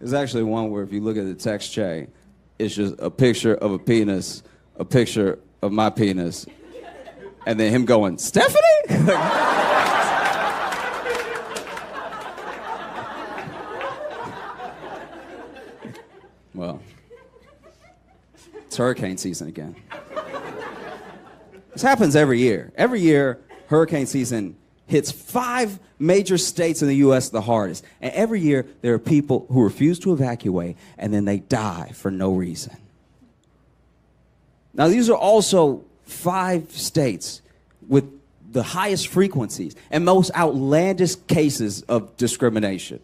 There's actually one where if you look at the text chain, it's just a picture of a penis, a picture of my penis, and then him going, Stephanie? Well, it's hurricane season again. This happens every year. Every year, hurricane season hits 5 major states in the U.S. the hardest. And every year, there are people who refuse to evacuate, and then they die for no reason. Now, these are also 5 states with the highest frequencies and most outlandish cases of discrimination.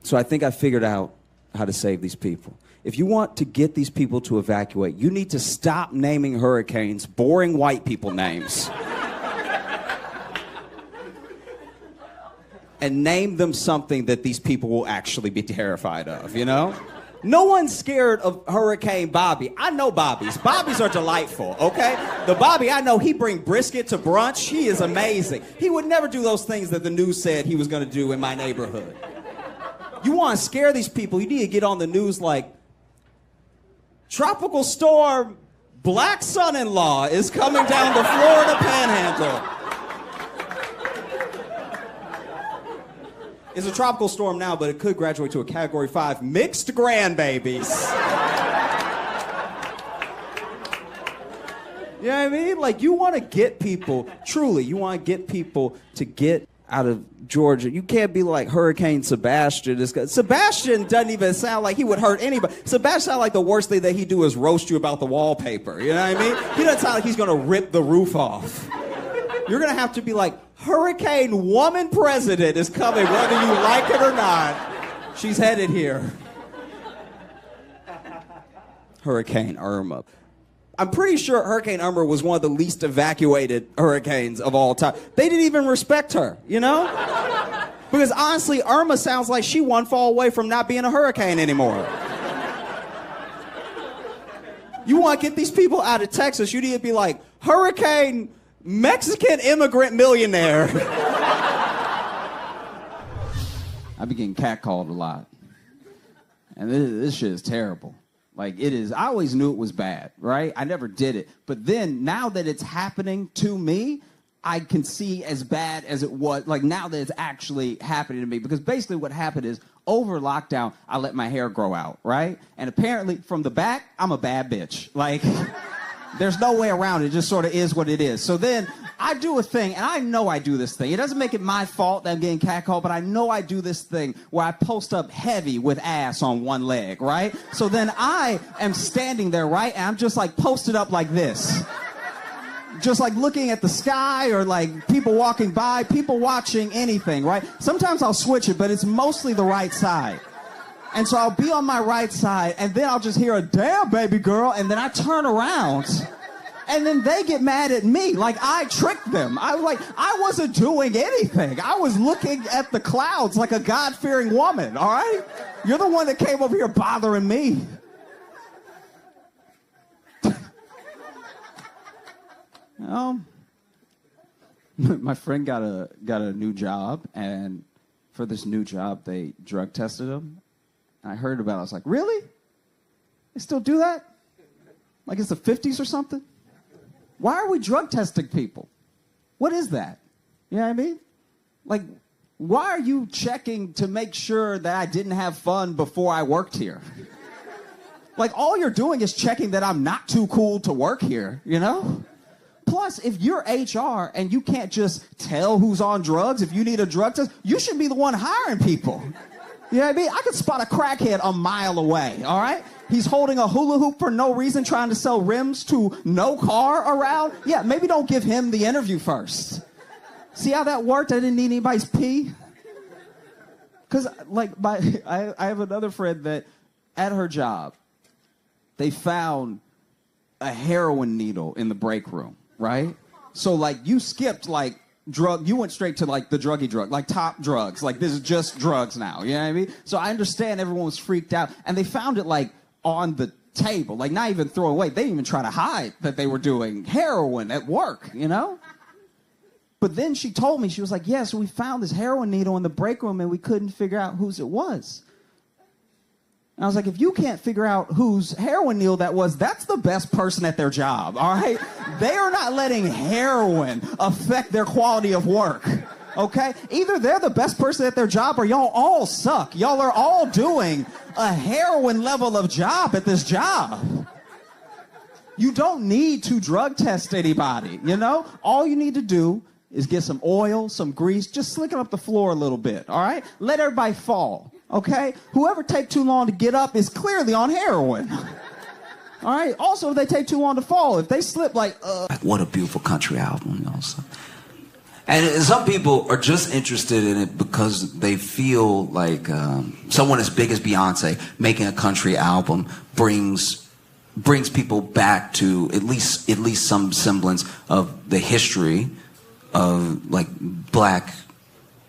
So I think I figured out how to save these people. If you want to get these people to evacuate, you need to stop naming hurricanes boring white people names. And name them something that these people will actually be terrified of, you know? No one's scared of Hurricane Bobby. I know Bobbies. Bobbies are delightful, okay? The Bobby I know, he bring brisket to brunch. He is amazing. He would never do those things that the news said he was gonna do in my neighborhood. You wanna scare these people, you need to get on the news like, Tropical Storm Black Son-in-Law is coming down the Florida Panhandle. It's a tropical storm now, but it could graduate to a Category 5 mixed grandbabies. You know what I mean? Like, you want to get people, truly, you want to get people to get out of Georgia. You can't be like Hurricane Sebastian. Sebastian doesn't even sound like he would hurt anybody. Sebastian sounds like the worst thing that he do is roast you about the wallpaper. You know what I mean? He doesn't sound like he's going to rip the roof off. You're going to have to be like, Hurricane Woman President is coming, whether you like it or not. She's headed here. Hurricane Irma. I'm pretty sure Hurricane Irma was one of the least evacuated hurricanes of all time. They didn't even respect her, you know? Because honestly, Irma sounds like she one fall away from not being a hurricane anymore. You want to get these people out of Texas, you need to be like, Hurricane Mexican immigrant millionaire. I be getting catcalled a lot. And this shit is terrible. Like, it is. I always knew it was bad, right? I never did it. But then, now that it's happening to me, I can see as bad as it was, like, now that it's actually happening to me. Because basically what happened is, over lockdown, I let my hair grow out, right? And apparently, from the back, I'm a bad bitch. Like, there's no way around it. It just sort of is what it is. So then, I do a thing, and I know I do this thing. It doesn't make it my fault that I'm getting catcalled, but I know I do this thing where I post up heavy with ass on one leg, right? So then I am standing there, right? And I'm just like posted up like this. Just like looking at the sky or like people walking by, people watching anything, right? Sometimes I'll switch it, but it's mostly the right side. And so I'll be on my right side, and then I'll just hear a damn baby girl, and then I turn around. And then they get mad at me, like I tricked them. I wasn't doing anything. I was looking at the clouds like a God-fearing woman, all right? You're the one that came over here bothering me. My friend got a new job, and for this new job, they drug tested him. And I heard about it. I was like, really? They still do that? Like it's the 50s or something? Why are we drug testing people? What is that? You know what I mean? Like, why are you checking to make sure that I didn't have fun before I worked here? Like, all you're doing is checking that I'm not too cool to work here, you know? Plus, if you're HR and you can't just tell who's on drugs, if you need a drug test, you should be the one hiring people. You know what I mean? I could spot a crackhead a mile away, all right? He's holding a hula hoop for no reason, trying to sell rims to no car around. Yeah, maybe don't give him the interview first. See how that worked? I didn't need anybody's pee. Because, like, I have another friend that, at her job, they found a heroin needle in the break room, right? So, like, you skipped, like, you went straight to, like, the druggy drug, like, top drugs. Like, this is just drugs now, you know what I mean? So I understand everyone was freaked out. And they found it, like, on the table, like, not even throw away. They didn't even try to hide that they were doing heroin at work, you know? But then she told me, she was like, yeah, so we found this heroin needle in the break room and we couldn't figure out whose it was. And I was like, if you can't figure out whose heroin needle that was, that's the best person at their job, all right? They are not letting heroin affect their quality of work, okay? Either they're the best person at their job or y'all all suck. Y'all are all doing a heroin level of job at this job. You don't need to drug test anybody, you know? All you need to do is get some oil, some grease, just slick it up the floor a little bit, all right? Let everybody fall. Okay? Whoever take too long to get up is clearly on heroin. All right? Also, if they take too long to fall, if they slip like, What a beautiful country album, you know. And some people are just interested in it because they feel like someone as big as Beyonce making a country album brings people back to at least some semblance of the history of, like, black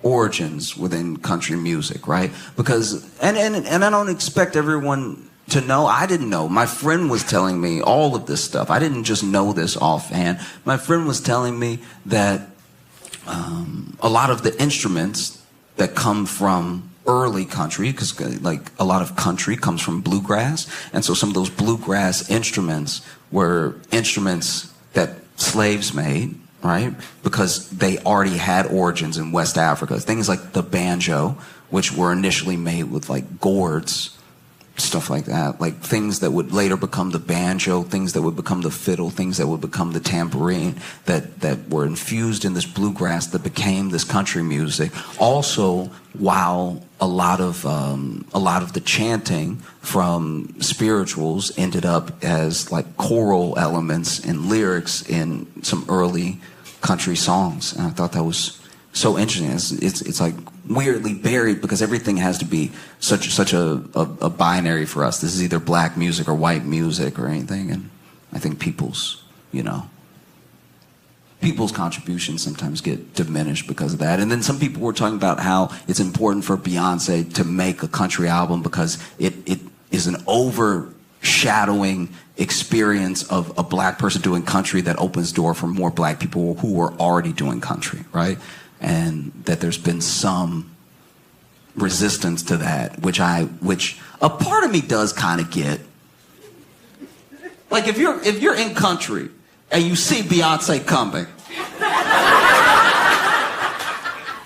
origins within country music, right? Because and I don't expect everyone to know. I didn't know. My friend was telling me all of this stuff. I didn't just know this offhand. My friend was telling me that a lot of the instruments that come from early country, because like a lot of country comes from bluegrass, and so some of those bluegrass instruments were instruments that slaves made, right? Because they already had origins in West Africa. Things like the banjo, which were initially made with like gourds, stuff like that. Like things that would later become the banjo, things that would become the fiddle, things that would become the tambourine, that were infused in this bluegrass that became this country music. Also, while a lot of the chanting from spirituals ended up as like choral elements and lyrics in some early country songs, and I thought that was so interesting. It's like weirdly buried because everything has to be such a binary for us. This is either black music or white music or anything, and I think people's contributions sometimes get diminished because of that. And then some people were talking about how it's important for Beyonce to make a country album because it is an shadowing experience of a black person doing country that opens door for more black people who were already doing country, right? And that there's been some resistance to that, which a part of me does kind of get. Like if you're in country and you see Beyonce coming,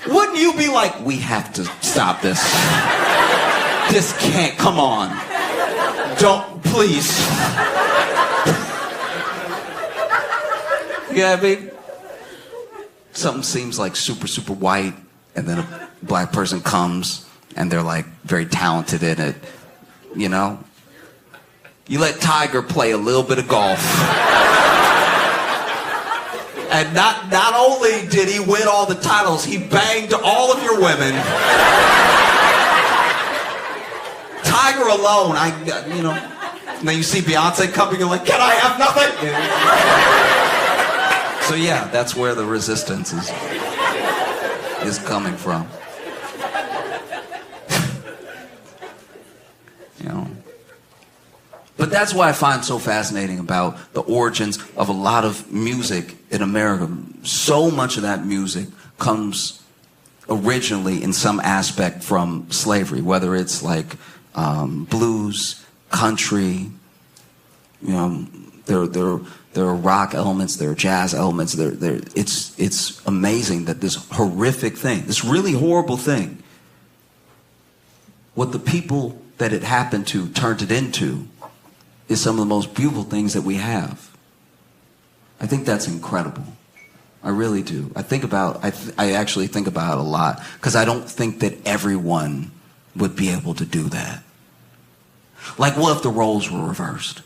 wouldn't you be like, we have to stop this? This can't, come on. Don't, please. Yeah, I mean, something seems like super, super white, and then a black person comes, and they're like very talented in it, you know? You let Tiger play a little bit of golf. And not only did he win all the titles, he banged all of your women. Tiger alone, you know. And then you see Beyonce coming, you're like, can I have nothing? So yeah, that's where the resistance is coming from. You know. But that's why I find so fascinating about the origins of a lot of music in America. So much of that music comes originally in some aspect from slavery, whether it's like blues, country, you know, there are rock elements, there are jazz elements. It's amazing that this horrific thing, this really horrible thing, what the people that it happened to turned it into, is some of the most beautiful things that we have. I think that's incredible. I really do. I actually think about it a lot, because I don't think that everyone would be able to do that. Like, what if the roles were reversed?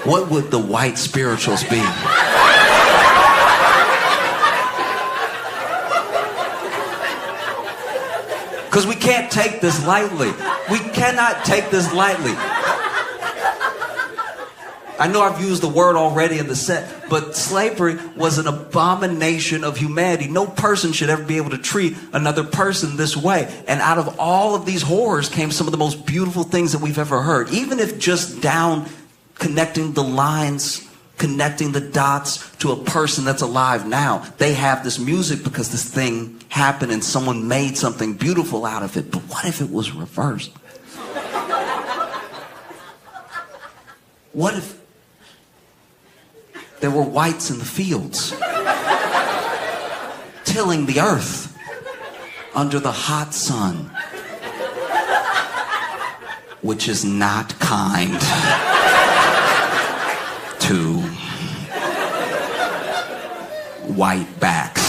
What would the white spirituals be? Because we can't take this lightly. We cannot take this lightly. I know I've used the word already in the set, but slavery was an abomination of humanity. No person should ever be able to treat another person this way. And out of all of these horrors came some of the most beautiful things that we've ever heard. Even if just down connecting the lines, connecting the dots to a person that's alive now. They have this music because this thing happened and someone made something beautiful out of it. But what if it was reversed? What if there were whites in the fields tilling the earth under the hot sun, which is not kind to white backs.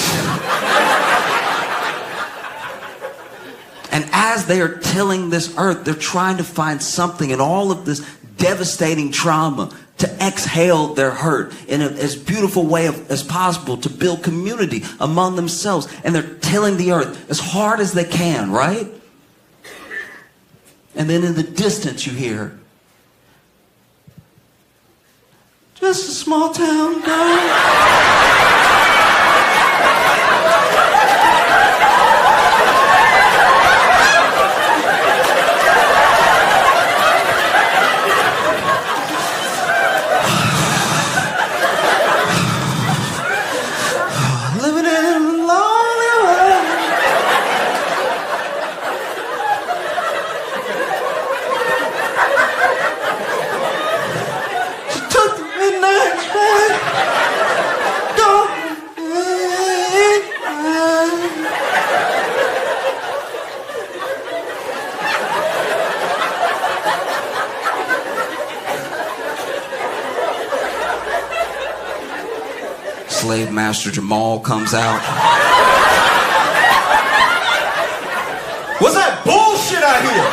And as they are tilling this earth, they're trying to find something in all of this devastating trauma to exhale their hurt in as beautiful way as possible, to build community among themselves. And they're tilling the earth as hard as they can, right? And then in the distance you hear, just a small town girl. Slave Master Jamal comes out. What's that bullshit out here?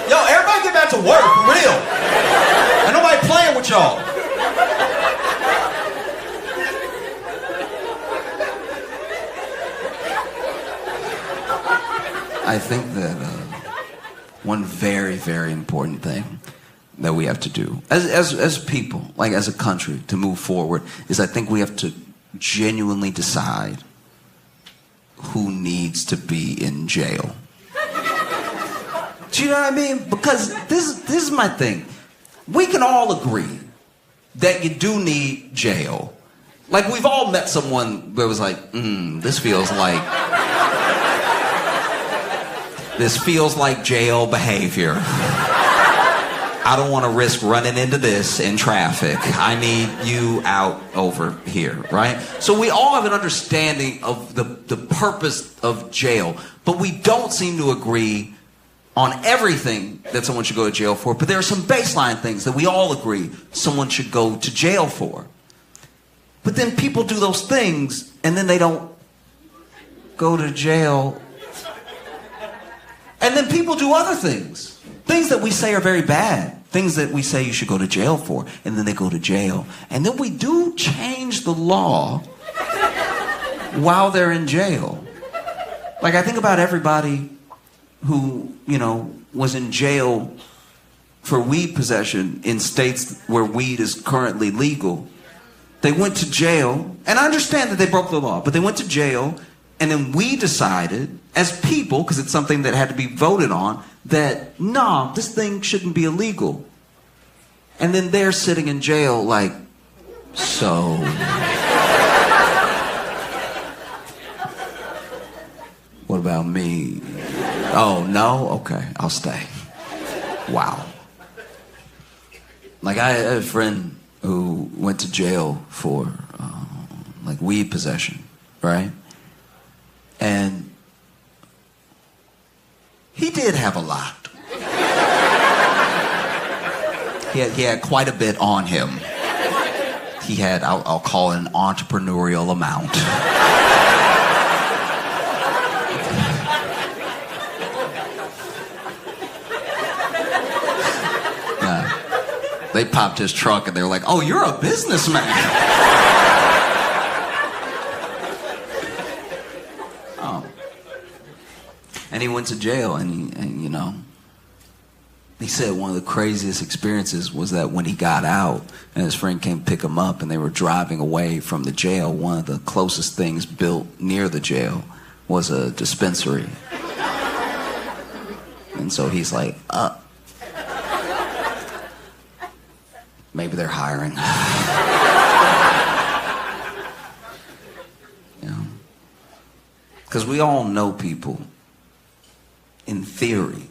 Yo, everybody get back to work, for real. Ain't nobody playing with y'all. I think that one very, very important thing that we have to do as people, like as a country, to move forward, is I think we have to genuinely decide who needs to be in jail. Do you know what I mean? Because this is my thing. We can all agree that you do need jail. Like, we've all met someone where it was like, this feels like jail behavior. I don't want to risk running into this in traffic. I need you out over here, right? So we all have an understanding of the purpose of jail, but we don't seem to agree on everything that someone should go to jail for. But there are some baseline things that we all agree someone should go to jail for. But then people do those things, and then they don't go to jail. And then people do other things. Things that we say are very bad. Things that we say you should go to jail for. And then they go to jail. And then we do change the law while they're in jail. Like, I think about everybody who, was in jail for weed possession in states where weed is currently legal. They went to jail, and I understand that they broke the law, but they went to jail, and then we decided, as people, because it's something that had to be voted on, that, no, this thing shouldn't be illegal. And then they're sitting in jail like, so... what about me? Oh, no? Okay, I'll stay. Wow. Like, I had a friend who went to jail for, weed possession, right? And he did have a lot. He had quite a bit on him. He had, I'll call it an entrepreneurial amount. They popped his trunk and they were like, oh, you're a businessman. Oh. And he went to jail, and he said one of the craziest experiences was that when he got out and his friend came pick him up and they were driving away from the jail, one of the closest things built near the jail was a dispensary. And so he's like, maybe they're hiring. Because we all know people, in theory,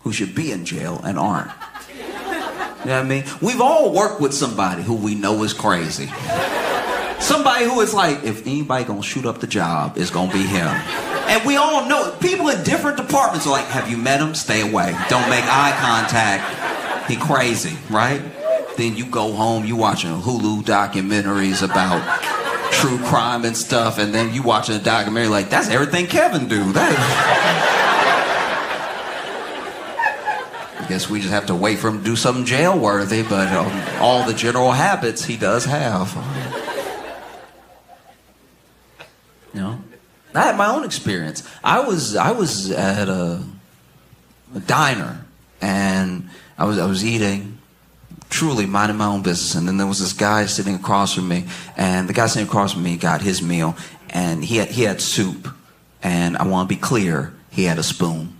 who should be in jail and aren't. You know what I mean? We've all worked with somebody who we know is crazy. Somebody who is like, if anybody gonna shoot up the job, it's gonna be him. And we all know, people in different departments are like, have you met him? Stay away. Don't make eye contact. He crazy, right? Then you go home, you watching Hulu documentaries about true crime and stuff, and then you watching a documentary like, that's everything Kevin do. I guess we just have to wait for him to do something jail-worthy, but all the general habits he does have. I had my own experience. I was at a diner, and I was eating, truly minding my own business, and then there was this guy sitting across from me, and the guy sitting across from me got his meal, and he had soup, and I want to be clear, he had a spoon.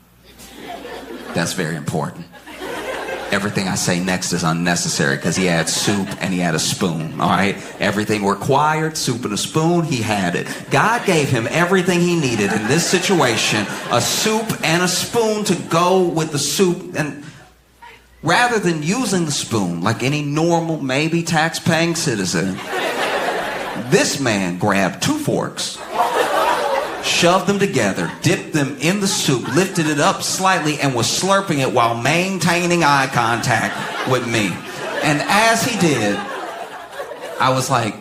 That's very important. Everything I say next is unnecessary because he had soup and he had a spoon, all right? Everything required, soup and a spoon, he had it. God gave him everything he needed in this situation, a soup and a spoon to go with the soup. And rather than using the spoon like any normal, maybe tax-paying citizen, this man grabbed 2 forks, shoved them together, dipped them in the soup, lifted it up slightly, and was slurping it while maintaining eye contact with me. And as he did, I was like,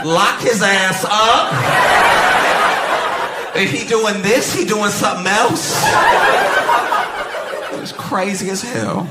lock his ass up. If he doing this, he doing something else. It was crazy as hell.